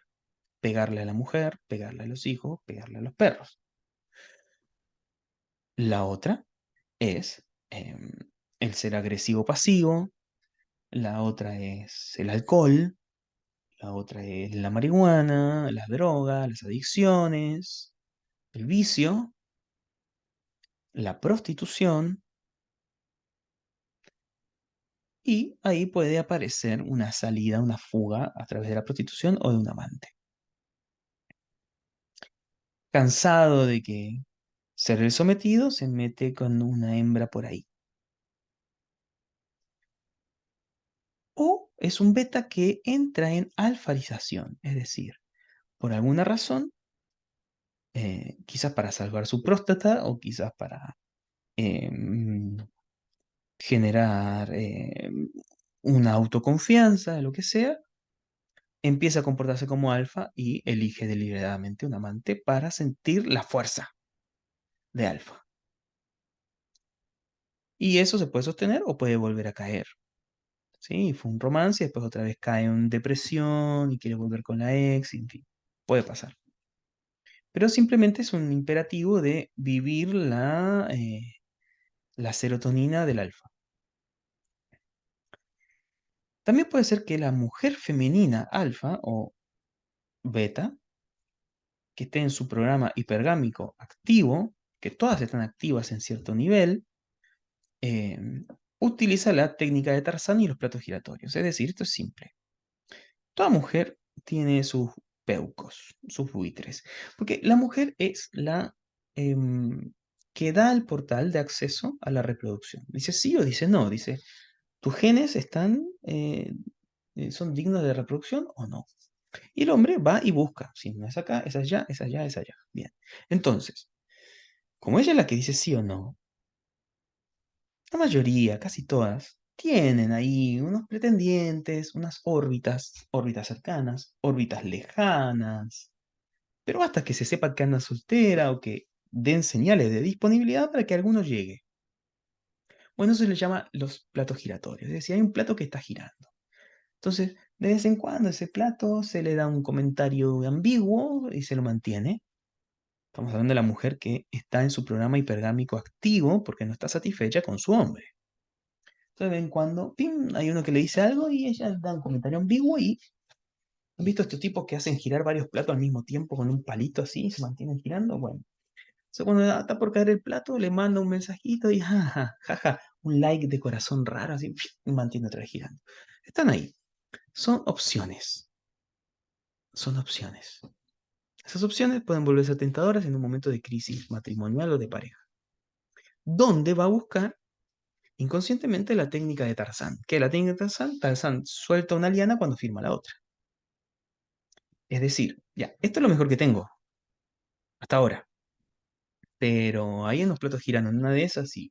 pegarle a la mujer, pegarle a los hijos, pegarle a los perros. La otra es el ser agresivo pasivo, la otra es el alcohol, la otra es la marihuana, las drogas, las adicciones, el vicio, la prostitución, y ahí puede aparecer una salida, una fuga a través de la prostitución o de un amante. Cansado de que ser el sometido, se mete con una hembra por ahí. O es un beta que entra en alfarización, es decir, por alguna razón, quizás para salvar su próstata o quizás para em, generar una autoconfianza, lo que sea, empieza a comportarse como alfa y elige deliberadamente un amante para sentir la fuerza de alfa. Y eso se puede sostener o puede volver a caer. ¿Sí? Fue un romance y después otra vez cae en depresión y quiere volver con la ex, en fin, puede pasar. Pero simplemente es un imperativo de vivir la serotonina del alfa. También puede ser que la mujer femenina alfa o beta, que esté en su programa hipergámico activo, que todas están activas en cierto nivel, eh, utiliza la técnica de Tarzán y los platos giratorios. Es decir, esto es simple. Toda mujer tiene sus peucos, sus buitres, porque la mujer es la que da el portal de acceso a la reproducción. Dice sí o dice no, dice, ¿tus genes son dignos de reproducción o no? Y el hombre va y busca, si no es acá, es allá, es allá, es allá. Bien, entonces, como ella es la que dice sí o no, la mayoría, casi todas, tienen ahí unos pretendientes, unas órbitas cercanas, órbitas lejanas, pero basta que se sepa que anda soltera o que den señales de disponibilidad para que alguno llegue. Bueno, eso se le llama los platos giratorios, es decir, hay un plato que está girando. Entonces, de vez en cuando ese plato se le da un comentario ambiguo y se lo mantiene. Estamos hablando de la mujer que está en su programa hipergámico activo porque no está satisfecha con su hombre. Entonces, de vez en cuando, ¡pim!, hay uno que le dice algo y ella da un comentario ambiguo y ¿han visto estos tipos que hacen girar varios platos al mismo tiempo con un palito así y se mantienen girando? Bueno, so, cuando está por caer el plato, le manda un mensajito y jaja, jaja, un like de corazón raro así y mantiene otra vez girando. Están ahí. Son opciones. Son opciones. Esas opciones pueden volverse tentadoras en un momento de crisis matrimonial o de pareja. ¿Dónde va a buscar inconscientemente la técnica de Tarzán? ¿Qué es la técnica de Tarzán? Tarzán suelta una liana cuando firma la otra. Es decir, ya, esto es lo mejor que tengo hasta ahora. Pero ahí en los platos giran en una de esas y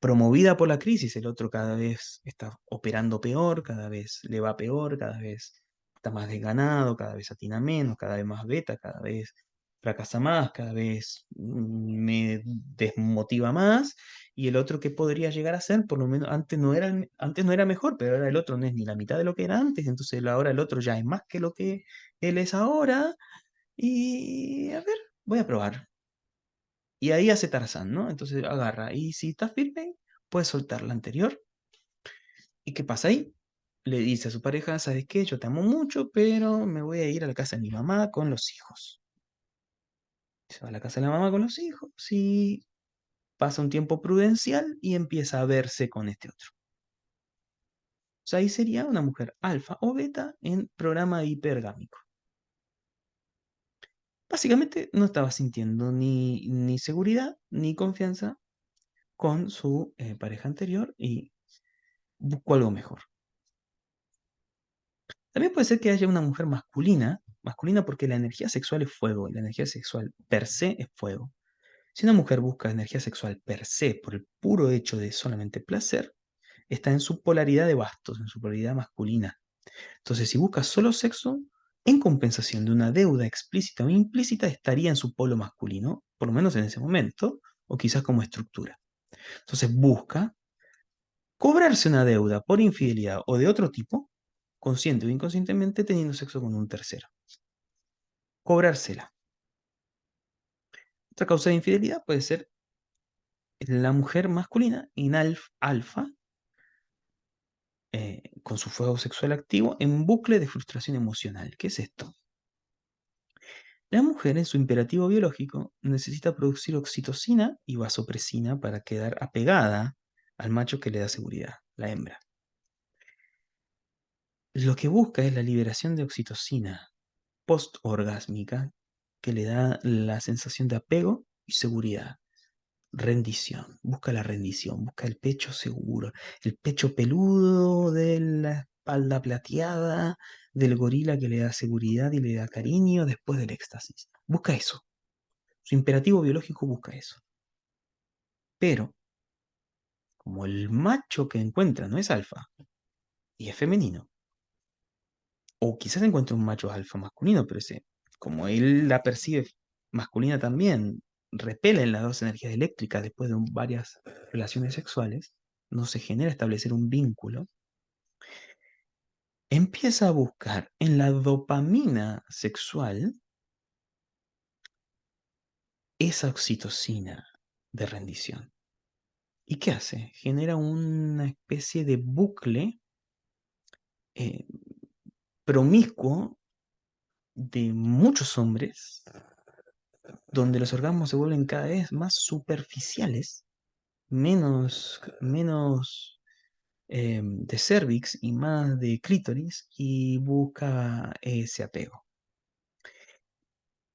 promovida por la crisis, el otro cada vez está operando peor, cada vez le va peor, cada vez está más desganado, cada vez atina menos, cada vez más beta, cada vez fracasa más, cada vez me desmotiva más, y el otro que podría llegar a ser, por lo menos antes no era mejor, pero ahora el otro no es ni la mitad de lo que era antes, entonces ahora el otro ya es más que lo que él es ahora, y a ver, voy a probar. Y ahí hace Tarzán, ¿no? Entonces agarra. Y si está firme, puede soltar la anterior. ¿Y qué pasa ahí? Le dice a su pareja, ¿sabes qué? Yo te amo mucho, pero me voy a ir a la casa de mi mamá con los hijos. Se va a la casa de la mamá con los hijos y pasa un tiempo prudencial y empieza a verse con este otro. O sea, ahí sería una mujer alfa o beta en programa hipergámico. Básicamente no estaba sintiendo ni seguridad ni confianza con su pareja anterior y buscó algo mejor. También puede ser que haya una mujer masculina, masculina porque la energía sexual es fuego y la energía sexual per se es fuego. Si una mujer busca energía sexual per se por el puro hecho de solamente placer, está en su polaridad de bastos, en su polaridad masculina. Entonces, si busca solo sexo, en compensación de una deuda explícita o implícita, estaría en su polo masculino, por lo menos en ese momento, o quizás como estructura. Entonces, busca cobrarse una deuda por infidelidad o de otro tipo, consciente o inconscientemente, teniendo sexo con un tercero. Cobrársela. Otra causa de infidelidad puede ser la mujer masculina, alfa, con su fuego sexual activo, en bucle de frustración emocional. ¿Qué es esto? La mujer, en su imperativo biológico, necesita producir oxitocina y vasopresina para quedar apegada al macho que le da seguridad, la hembra. Lo que busca es la liberación de oxitocina postorgásmica que le da la sensación de apego y seguridad. Rendición, busca la rendición, busca el pecho seguro, el pecho peludo de la espalda plateada del gorila que le da seguridad y le da cariño después del éxtasis. Busca eso. Su imperativo biológico busca eso. Pero, como el macho que encuentra no es alfa y es femenino, o quizás encuentre un macho alfa masculino, pero ese, como él la percibe masculina también, repelen las dos energías eléctricas después de varias relaciones sexuales, no se genera establecer un vínculo, empieza a buscar en la dopamina sexual esa oxitocina de rendición. ¿Y qué hace? Genera una especie de bucle eh, promiscuo de muchos hombres, donde los orgasmos se vuelven cada vez más superficiales, menos de cervix y más de clítoris, y busca ese apego,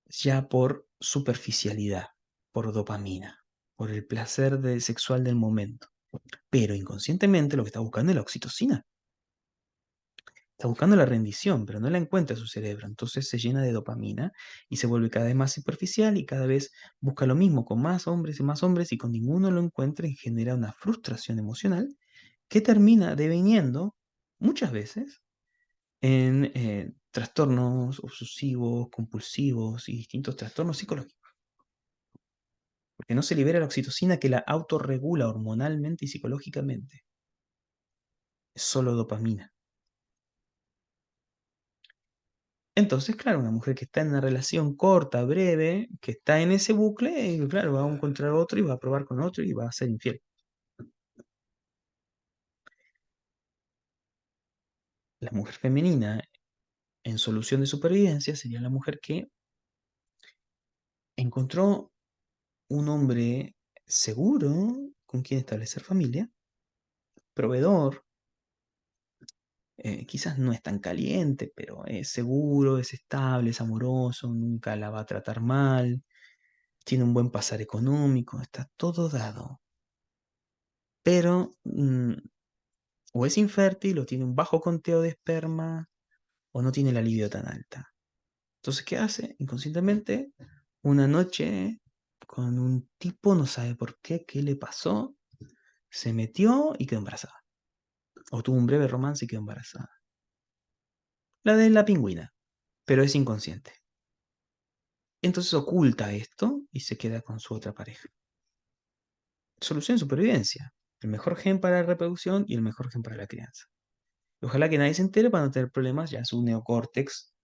ya por superficialidad, por dopamina, por el placer sexual del momento. Pero inconscientemente lo que está buscando es la oxitocina. Está buscando la rendición, pero no la encuentra en su cerebro. Entonces se llena de dopamina y se vuelve cada vez más superficial y cada vez busca lo mismo con más hombres y con ninguno lo encuentra y genera una frustración emocional que termina deviniendo muchas veces en trastornos obsesivos, compulsivos y distintos trastornos psicológicos. Porque no se libera la oxitocina que la autorregula hormonalmente y psicológicamente. Es solo dopamina. Entonces, claro, una mujer que está en una relación corta, breve, que está en ese bucle, claro, va a encontrar otro y va a probar con otro y va a ser infiel. La mujer femenina en solución de supervivencia sería la mujer que encontró un hombre seguro con quien establecer familia, proveedor, quizás no es tan caliente, pero es seguro, es estable, es amoroso, nunca la va a tratar mal, tiene un buen pasar económico, está todo dado. Pero o es infértil, o tiene un bajo conteo de esperma, o no tiene la libido tan alta. Entonces, ¿qué hace? Inconscientemente, una noche con un tipo, no sabe por qué, qué le pasó, Se metió y quedó embarazada. O tuvo un breve romance y quedó embarazada. La de la pingüina, pero es inconsciente. Entonces oculta esto y se queda con su otra pareja. Solución de supervivencia. El mejor gen para la reproducción y el mejor gen para la crianza. Ojalá que nadie se entere para no tener problemas, ya su neocórtex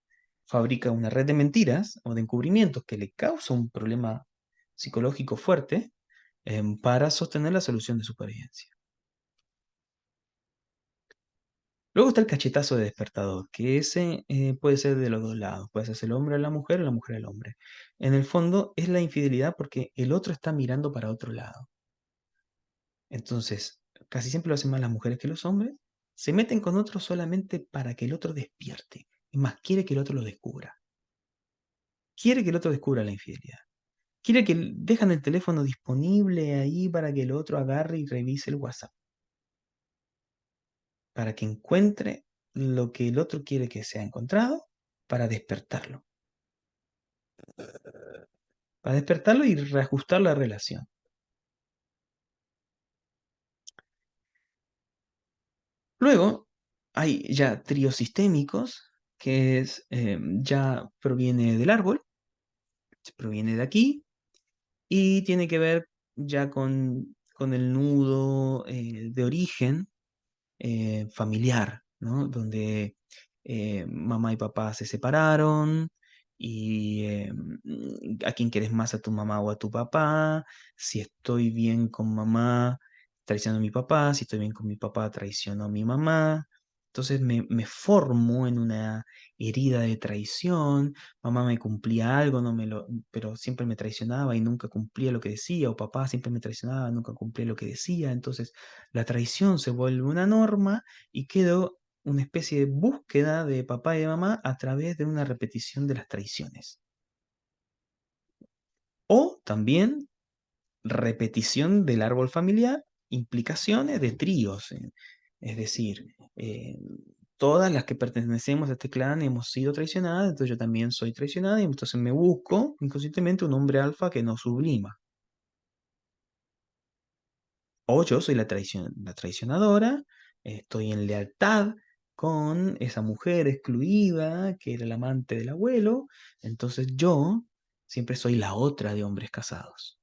fabrica una red de mentiras o de encubrimientos que le causa un problema psicológico fuerte para sostener la solución de supervivencia. Luego está el cachetazo de despertador, que ese puede ser de los dos lados, puede ser el hombre a la mujer o la mujer al hombre. En el fondo es la infidelidad porque el otro está mirando para otro lado. Entonces, casi siempre lo hacen más las mujeres que los hombres, se meten con otro solamente para que el otro despierte. Es más, quiere que el otro lo descubra. Quiere que el otro descubra la infidelidad. Quiere que dejan el teléfono disponible ahí para que el otro agarre y revise el WhatsApp. Para que encuentre lo que el otro quiere que sea encontrado para despertarlo. Para despertarlo y reajustar la relación. Luego hay ya tríos sistémicos, que es, ya proviene del árbol, proviene de aquí, y tiene que ver ya con el nudo de origen familiar, ¿no? Donde mamá y papá se separaron y a quién quieres más, a tu mamá o a tu papá, si estoy bien con mamá, traiciono a mi papá, si estoy bien con mi papá, traiciono a mi mamá. Entonces me formo en una herida de traición, mamá me cumplía algo, pero siempre me traicionaba y nunca cumplía lo que decía, o papá siempre me traicionaba, nunca cumplía lo que decía, entonces la traición se vuelve una norma y quedó una especie de búsqueda de papá y de mamá a través de una repetición de las traiciones. O también repetición del árbol familiar, implicaciones de tríos. Es decir, todas las que pertenecemos a este clan hemos sido traicionadas, entonces yo también soy traicionada y entonces me busco inconscientemente un hombre alfa que nos sublima. O yo soy la traicionadora, estoy en lealtad con esa mujer excluida que era el amante del abuelo, entonces yo siempre soy la otra de hombres casados.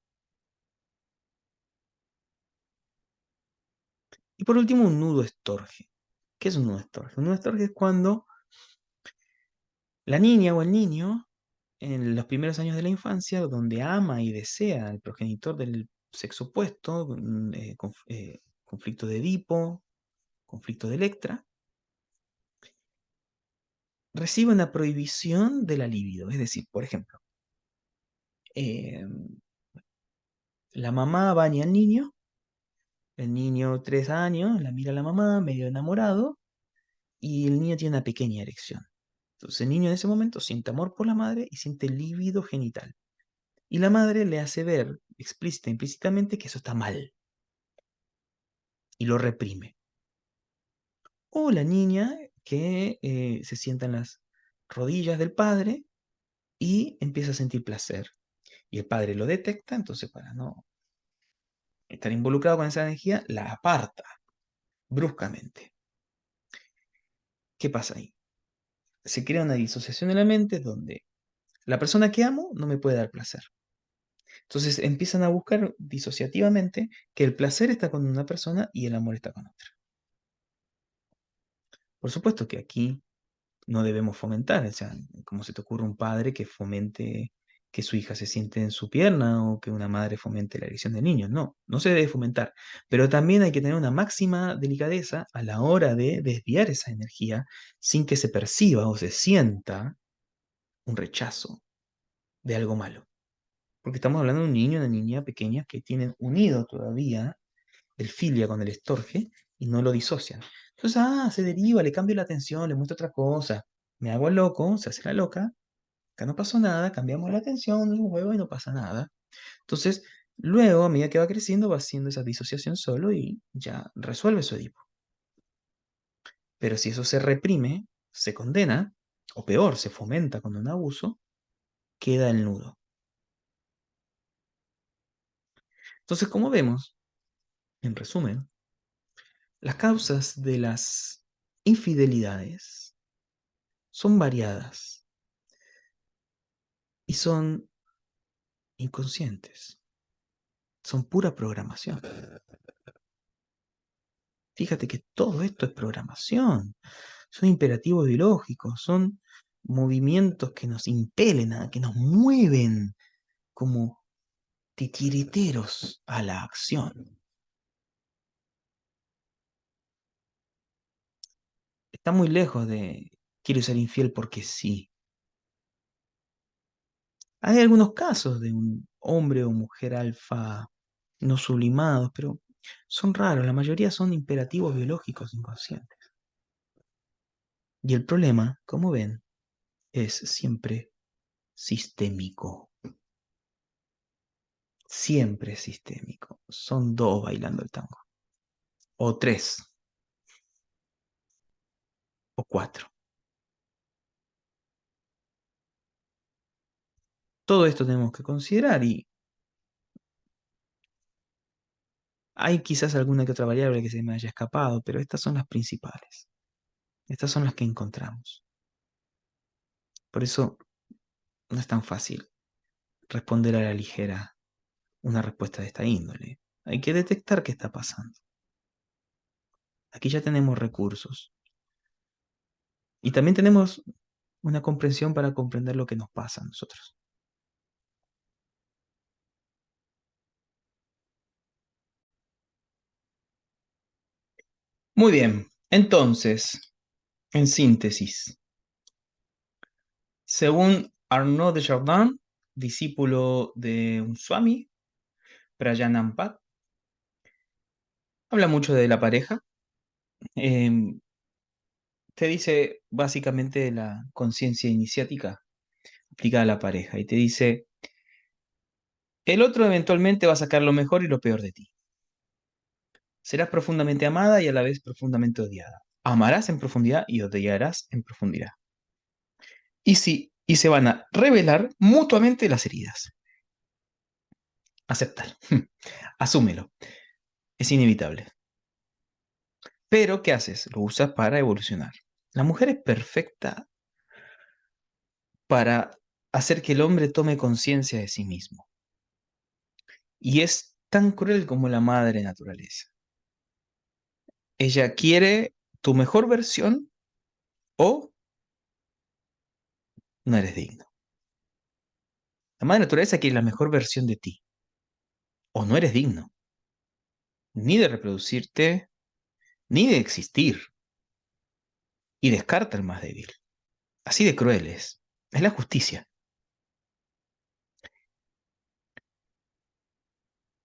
Y por último, un nudo estorge. ¿Qué es un nudo estorge? Un nudo estorge es cuando la niña o el niño, en los primeros años de la infancia, donde ama y desea al progenitor del sexo opuesto, conflicto de Edipo, conflicto de Electra, recibe una prohibición de la libido. Es decir, por ejemplo, eh, la mamá baña al niño, el niño 3 años, la mira a la mamá medio enamorado y el niño tiene una pequeña erección. Entonces el niño en ese momento siente amor por la madre y siente líbido genital. Y la madre le hace ver explícita e implícitamente que eso está mal y lo reprime. O la niña que se sienta en las rodillas del padre y empieza a sentir placer. Y el padre lo detecta, entonces para no estar involucrado con esa energía, la aparta bruscamente. ¿Qué pasa ahí? Se crea una disociación en la mente donde la persona que amo no me puede dar placer. Entonces empiezan a buscar disociativamente que el placer está con una persona y el amor está con otra. Por supuesto que aquí no debemos fomentar, o sea, como se te ocurre un padre que fomente que su hija se siente en su pierna o que una madre fomente la elección de niños. No, no se debe fomentar. Pero también hay que tener una máxima delicadeza a la hora de desviar esa energía sin que se perciba o se sienta un rechazo de algo malo. Porque estamos hablando de un niño y una niña pequeña que tienen unido todavía el filia con el estorge y no lo disocian. Entonces, se deriva, le cambio la atención, le muestro otra cosa. Me hago el loco, se hace la loca, acá no pasó nada, cambiamos la atención, un huevo y no pasa nada. Entonces, luego, a medida que va creciendo, va haciendo esa disociación solo y ya resuelve su Edipo. Pero si eso se reprime, se condena, o peor, se fomenta con un abuso, queda el nudo. Entonces, como vemos, En resumen, las causas de las infidelidades son variadas y son inconscientes, son pura programación. Fíjate que todo esto es programación, son imperativos biológicos, son movimientos que nos impelen, que nos mueven como titiriteros a la acción. Está muy lejos de quiero ser infiel porque sí. Hay algunos casos de un hombre o mujer alfa no sublimados, pero son raros, la mayoría son imperativos biológicos inconscientes. Y el problema, como ven, es siempre sistémico. Siempre sistémico. Son dos bailando el tango. O tres. O cuatro. Todo esto tenemos que considerar y hay quizás alguna que otra variable que se me haya escapado, pero estas son las principales. Estas son las que encontramos. Por eso no es tan fácil responder a la ligera una respuesta de esta índole. Hay que detectar qué está pasando. Aquí ya tenemos recursos. Y también tenemos una comprensión para comprender lo que nos pasa a nosotros. Muy bien. Entonces, en síntesis, según Arnaud de Chardin, discípulo de un Swami, Prajanampat, habla mucho de la pareja. em, Te dice básicamente la conciencia iniciática aplicada a la pareja y te dice, el otro eventualmente va a sacar lo mejor y lo peor de ti. Serás profundamente amada y a la vez profundamente odiada. Amarás en profundidad y odiarás en profundidad. Y se van a revelar mutuamente las heridas. Acéptalo. Asúmelo. Es inevitable. Pero, ¿qué haces? Lo usas para evolucionar. La mujer es perfecta para hacer que el hombre tome conciencia de sí mismo. Y es tan cruel como la madre naturaleza. Ella quiere tu mejor versión o no eres digno. La madre naturaleza quiere la mejor versión de ti o no eres digno, ni de reproducirte, ni de existir. Y descarta al más débil. Así de cruel es. Es la justicia.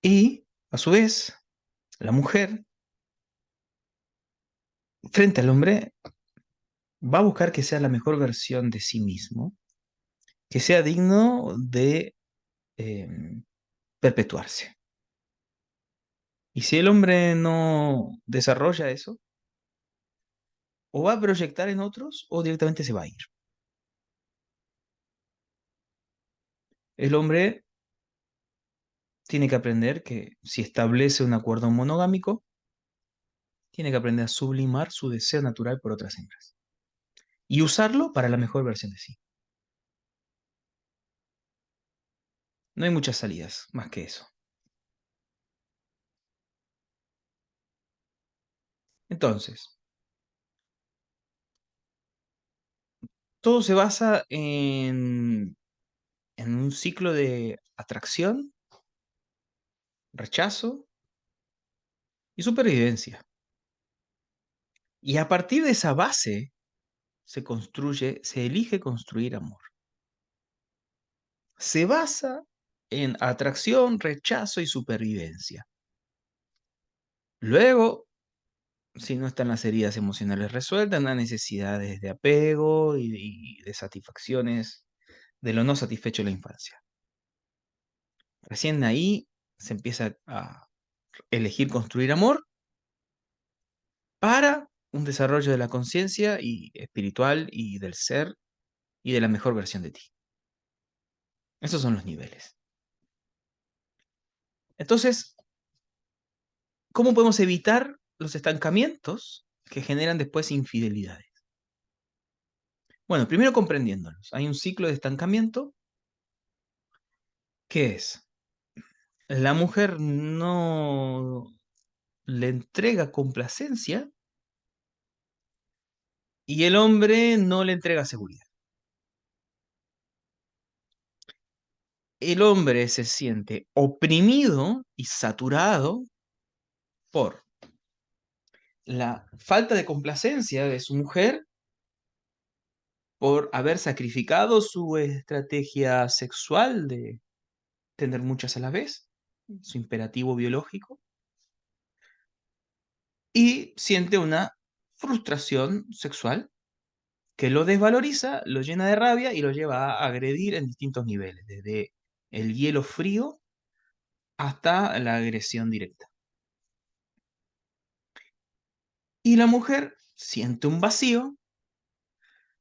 Y, a su vez, la mujer, frente al hombre, va a buscar que sea la mejor versión de sí mismo, que sea digno de eh, perpetuarse. Y si el hombre no desarrolla eso, o va a proyectar en otros o directamente se va a ir. El hombre tiene que aprender que si establece un acuerdo monogámico, tiene que aprender a sublimar su deseo natural por otras hembras y usarlo para la mejor versión de sí. No hay muchas salidas más que eso. Entonces, todo se basa en un ciclo de atracción, rechazo y supervivencia. Y a partir de esa base se construye, se elige construir amor. Se basa en atracción, rechazo y supervivencia. Luego, si no están las heridas emocionales resueltas, las necesidades de apego y de satisfacciones de lo no satisfecho en la infancia. Recién ahí se empieza a elegir construir amor para un desarrollo de la conciencia y espiritual y del ser y de la mejor versión de ti. Esos son los niveles. Entonces, ¿Cómo podemos evitar los estancamientos que generan después infidelidades? Bueno, primero comprendiéndolos. Hay un ciclo de estancamiento que es, la mujer no le entrega complacencia y el hombre no le entrega seguridad. El hombre se siente oprimido y saturado por la falta de complacencia de su mujer, por haber sacrificado su estrategia sexual de tener muchas a la vez, su imperativo biológico, y siente una frustración sexual que lo desvaloriza, lo llena de rabia y lo lleva a agredir en distintos niveles, desde el hielo frío hasta la agresión directa. Y la mujer siente un vacío,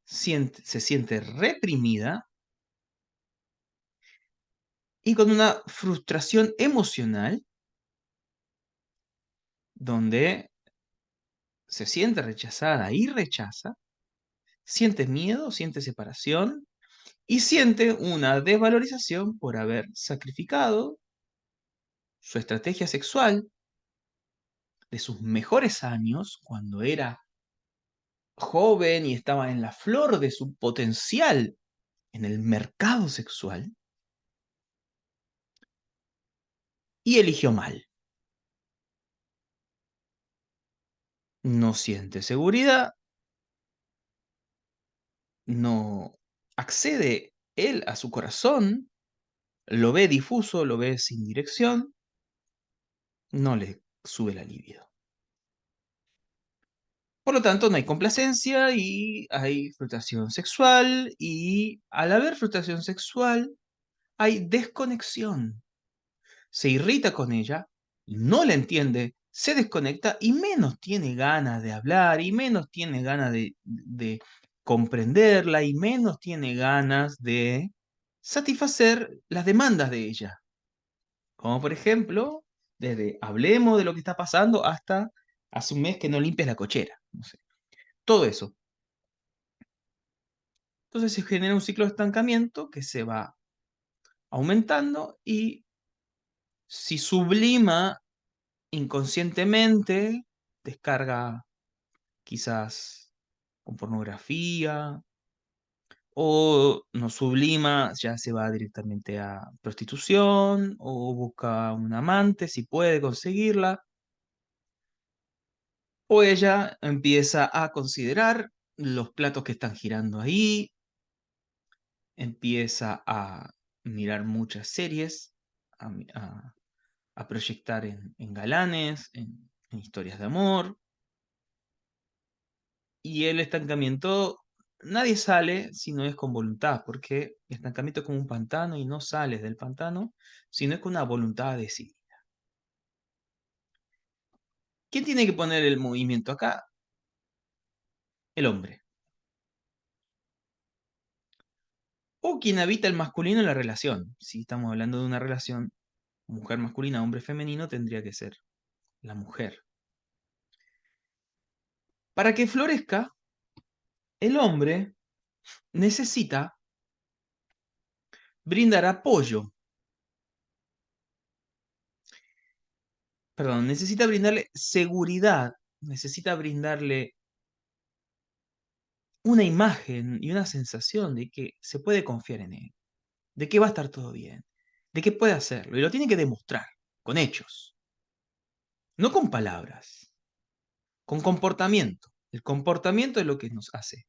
se siente reprimida y con una frustración emocional donde se siente rechazada y rechaza, siente miedo, siente separación y siente una desvalorización por haber sacrificado su estrategia sexual de sus mejores años, cuando era joven y estaba en la flor de su potencial en el mercado sexual, y eligió mal. No siente seguridad, no accede él a su corazón, lo ve difuso, lo ve sin dirección, no le sube la libido. Por lo tanto, no hay complacencia y hay frustración sexual, y al haber frustración sexual, hay desconexión. Se irrita con ella, no la entiende, se desconecta y menos tiene ganas de hablar, y menos tiene ganas de comprenderla, y menos tiene ganas de satisfacer las demandas de ella. Como por ejemplo, desde hablemos de lo que está pasando hasta hace un mes que no limpias la cochera. No sé. Todo eso. Entonces se genera un ciclo de estancamiento que se va aumentando, y si sublima inconscientemente, descarga quizás con pornografía, o no sublima, ya se va directamente a prostitución, o busca un amante si puede conseguirla, o ella empieza a considerar los platos que están girando ahí, empieza a mirar muchas series, a proyectar en galanes, en historias de amor, y el estancamiento, nadie sale si no es con voluntad, porque el estancamiento es como un pantano y no sales del pantano si no es con una voluntad decidida. ¿Quién tiene que poner el movimiento acá? El hombre. O quien habita el masculino en la relación. Si estamos hablando de una relación mujer masculina, hombre femenino, tendría que ser la mujer. Para que florezca, el hombre necesita brindar apoyo, perdón, necesita brindarle seguridad, necesita brindarle una imagen y una sensación de que se puede confiar en él, de que va a estar todo bien, de que puede hacerlo, y lo tiene que demostrar con hechos, no con palabras, con comportamiento. El comportamiento es lo que nos hace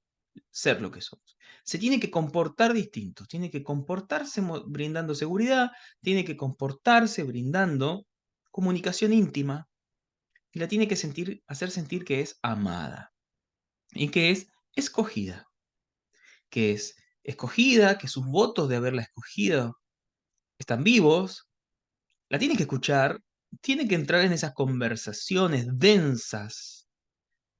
ser lo que somos. Se tiene que comportar distinto, tiene que comportarse brindando seguridad, tiene que comportarse brindando comunicación íntima, y la tiene que hacer sentir que es amada y que es escogida, que sus votos de haberla escogido están vivos, la tiene que escuchar, tiene que entrar en esas conversaciones densas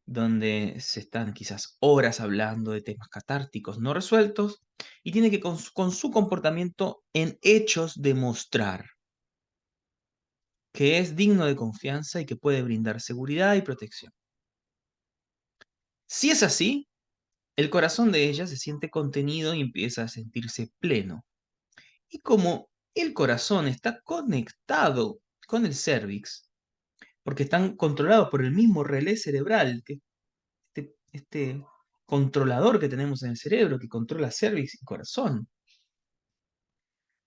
donde se están quizás horas hablando de temas catárticos no resueltos, y tiene que con su comportamiento en hechos demostrar que es digno de confianza y que puede brindar seguridad y protección. Si es así, el corazón de ella se siente contenido y empieza a sentirse pleno. Y como el corazón está conectado con el cervix, porque están controlados por el mismo relé cerebral, que este controlador que tenemos en el cerebro, que controla cervix y corazón.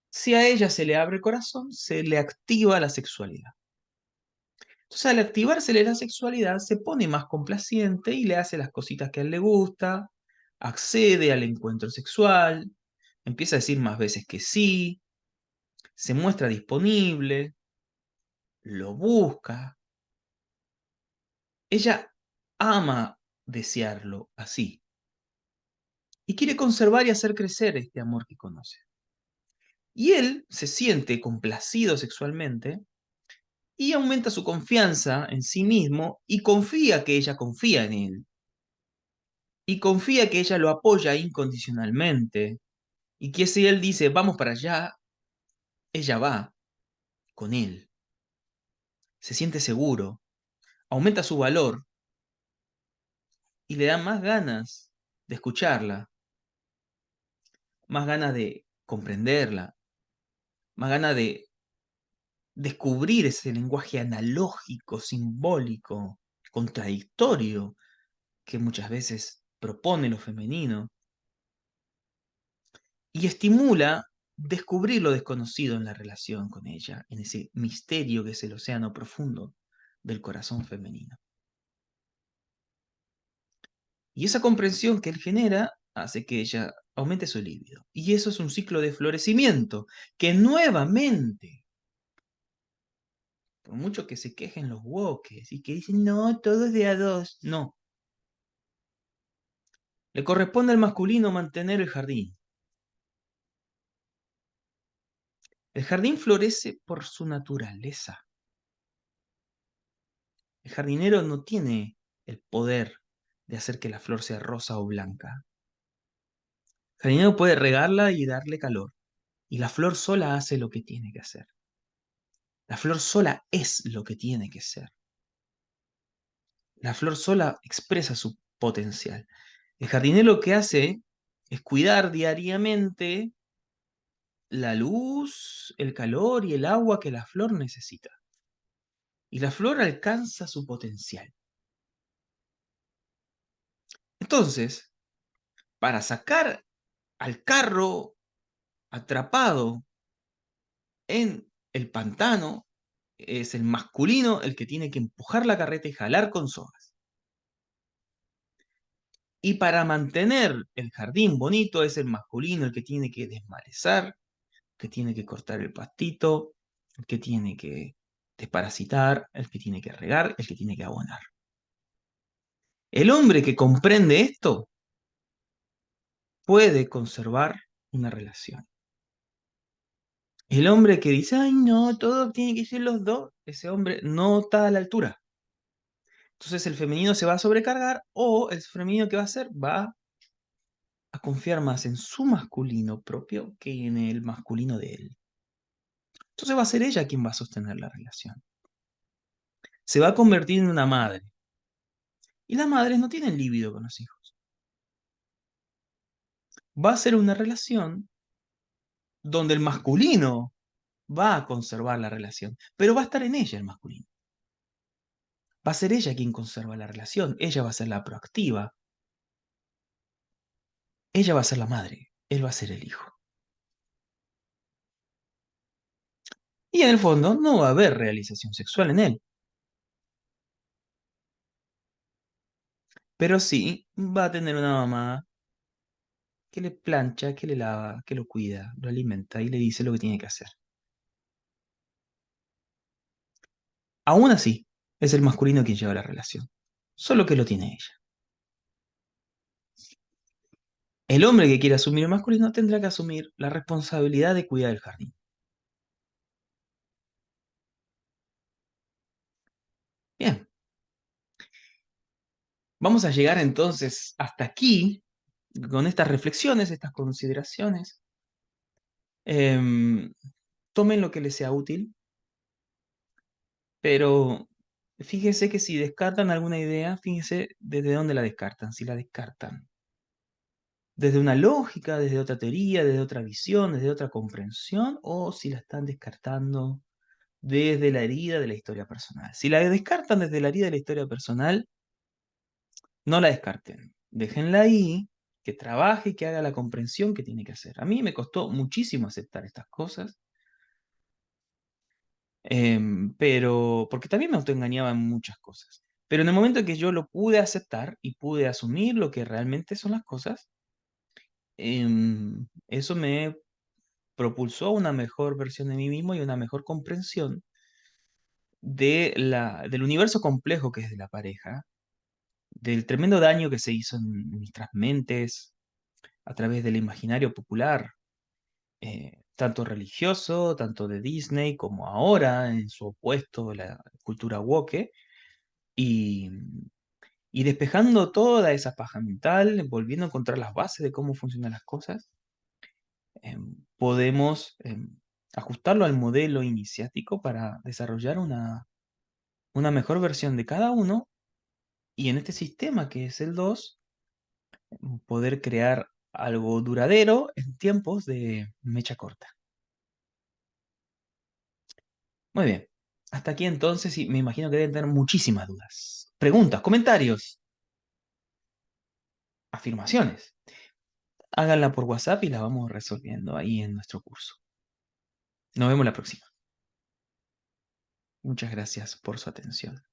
Si a ella se le abre el corazón, se le activa la sexualidad. Entonces, al activársele la sexualidad, se pone más complaciente y le hace las cositas que a él le gusta, accede al encuentro sexual, empieza a decir más veces que sí, se muestra disponible, lo busca. Ella ama desearlo así y quiere conservar y hacer crecer este amor que conoce. Y él se siente complacido sexualmente y aumenta su confianza en sí mismo y confía que ella confía en él. Y confía que ella lo apoya incondicionalmente y que si él dice vamos para allá, ella va con él. Se siente seguro, aumenta su valor y le da más ganas de escucharla, más ganas de comprenderla, más ganas de descubrir ese lenguaje analógico, simbólico, contradictorio que muchas veces propone lo femenino y estimula descubrir lo desconocido en la relación con ella, en ese misterio que es el océano profundo del corazón femenino. Y esa comprensión que él genera hace que ella aumente su libido. Y eso es un ciclo de florecimiento que nuevamente, por mucho que se quejen los woques y que dicen, no, todo es de a dos, no. Le corresponde al masculino mantener el jardín. El jardín florece por su naturaleza. El jardinero no tiene el poder de hacer que la flor sea rosa o blanca. El jardinero puede regarla y darle calor, y la flor sola hace lo que tiene que hacer. La flor sola es lo que tiene que ser. La flor sola expresa su potencial. El jardinero lo que hace es cuidar diariamente la luz, el calor y el agua que la flor necesita. Y la flor alcanza su potencial. Entonces, para sacar al carro atrapado en el pantano, es el masculino el que tiene que empujar la carreta y jalar con sogas. Y para mantener el jardín bonito es el masculino el que tiene que desmalezar, que tiene que cortar el pastito, el que tiene que desparasitar, el que tiene que regar, el que tiene que abonar. El hombre que comprende esto puede conservar una relación. El hombre que dice, ay no, todo tiene que ser los dos, ese hombre no está a la altura. Entonces el femenino se va a sobrecargar o el femenino que va a hacer va a confiar más en su masculino propio que en el masculino de él. Entonces va a ser ella quien va a sostener la relación. Se va a convertir en una madre. Y las madres no tienen líbido con los hijos. Va a ser una relación donde el masculino va a conservar la relación, pero va a estar en ella el masculino. Va a ser ella quien conserva la relación, ella va a ser la proactiva, ella va a ser la madre, él va a ser el hijo. Y en el fondo no va a haber realización sexual en él, pero sí va a tener una mamá que le plancha, que le lava, que lo cuida, lo alimenta y le dice lo que tiene que hacer. Aún así, es el masculino quien lleva la relación, solo que lo tiene ella. El hombre que quiera asumir el masculino tendrá que asumir la responsabilidad de cuidar el jardín. Bien, vamos a llegar entonces hasta aquí con estas reflexiones, estas consideraciones. Tomen lo que les sea útil, Pero fíjese que si descartan alguna idea, fíjese desde dónde la descartan. Si la descartan desde una lógica, desde otra teoría, desde otra visión, desde otra comprensión, o si la están descartando desde la herida de la historia personal. Si la descartan desde la herida de la historia personal, no la descarten. Déjenla ahí, que trabaje y que haga la comprensión que tiene que hacer. A mí me costó muchísimo aceptar estas cosas, pero porque también me autoengañaba en muchas cosas. Pero en el momento en que yo lo pude aceptar y pude asumir lo que realmente son las cosas, eso me propulsó a una mejor versión de mí mismo y una mejor comprensión del universo complejo que es de la pareja, del tremendo daño que se hizo en nuestras mentes a través del imaginario popular, tanto religioso, tanto de Disney, como ahora en su opuesto, la cultura woke, y, y despejando toda esa paja mental, volviendo a encontrar las bases de cómo funcionan las cosas, podemos ajustarlo al modelo iniciático para desarrollar una mejor versión de cada uno y en este sistema que es el 2 poder crear algo duradero en tiempos de mecha corta. Muy bien. Hasta aquí entonces, y me imagino que deben tener muchísimas dudas. Preguntas, comentarios, afirmaciones. Háganla por WhatsApp y la vamos resolviendo ahí en nuestro curso. Nos vemos la próxima. Muchas gracias por su atención.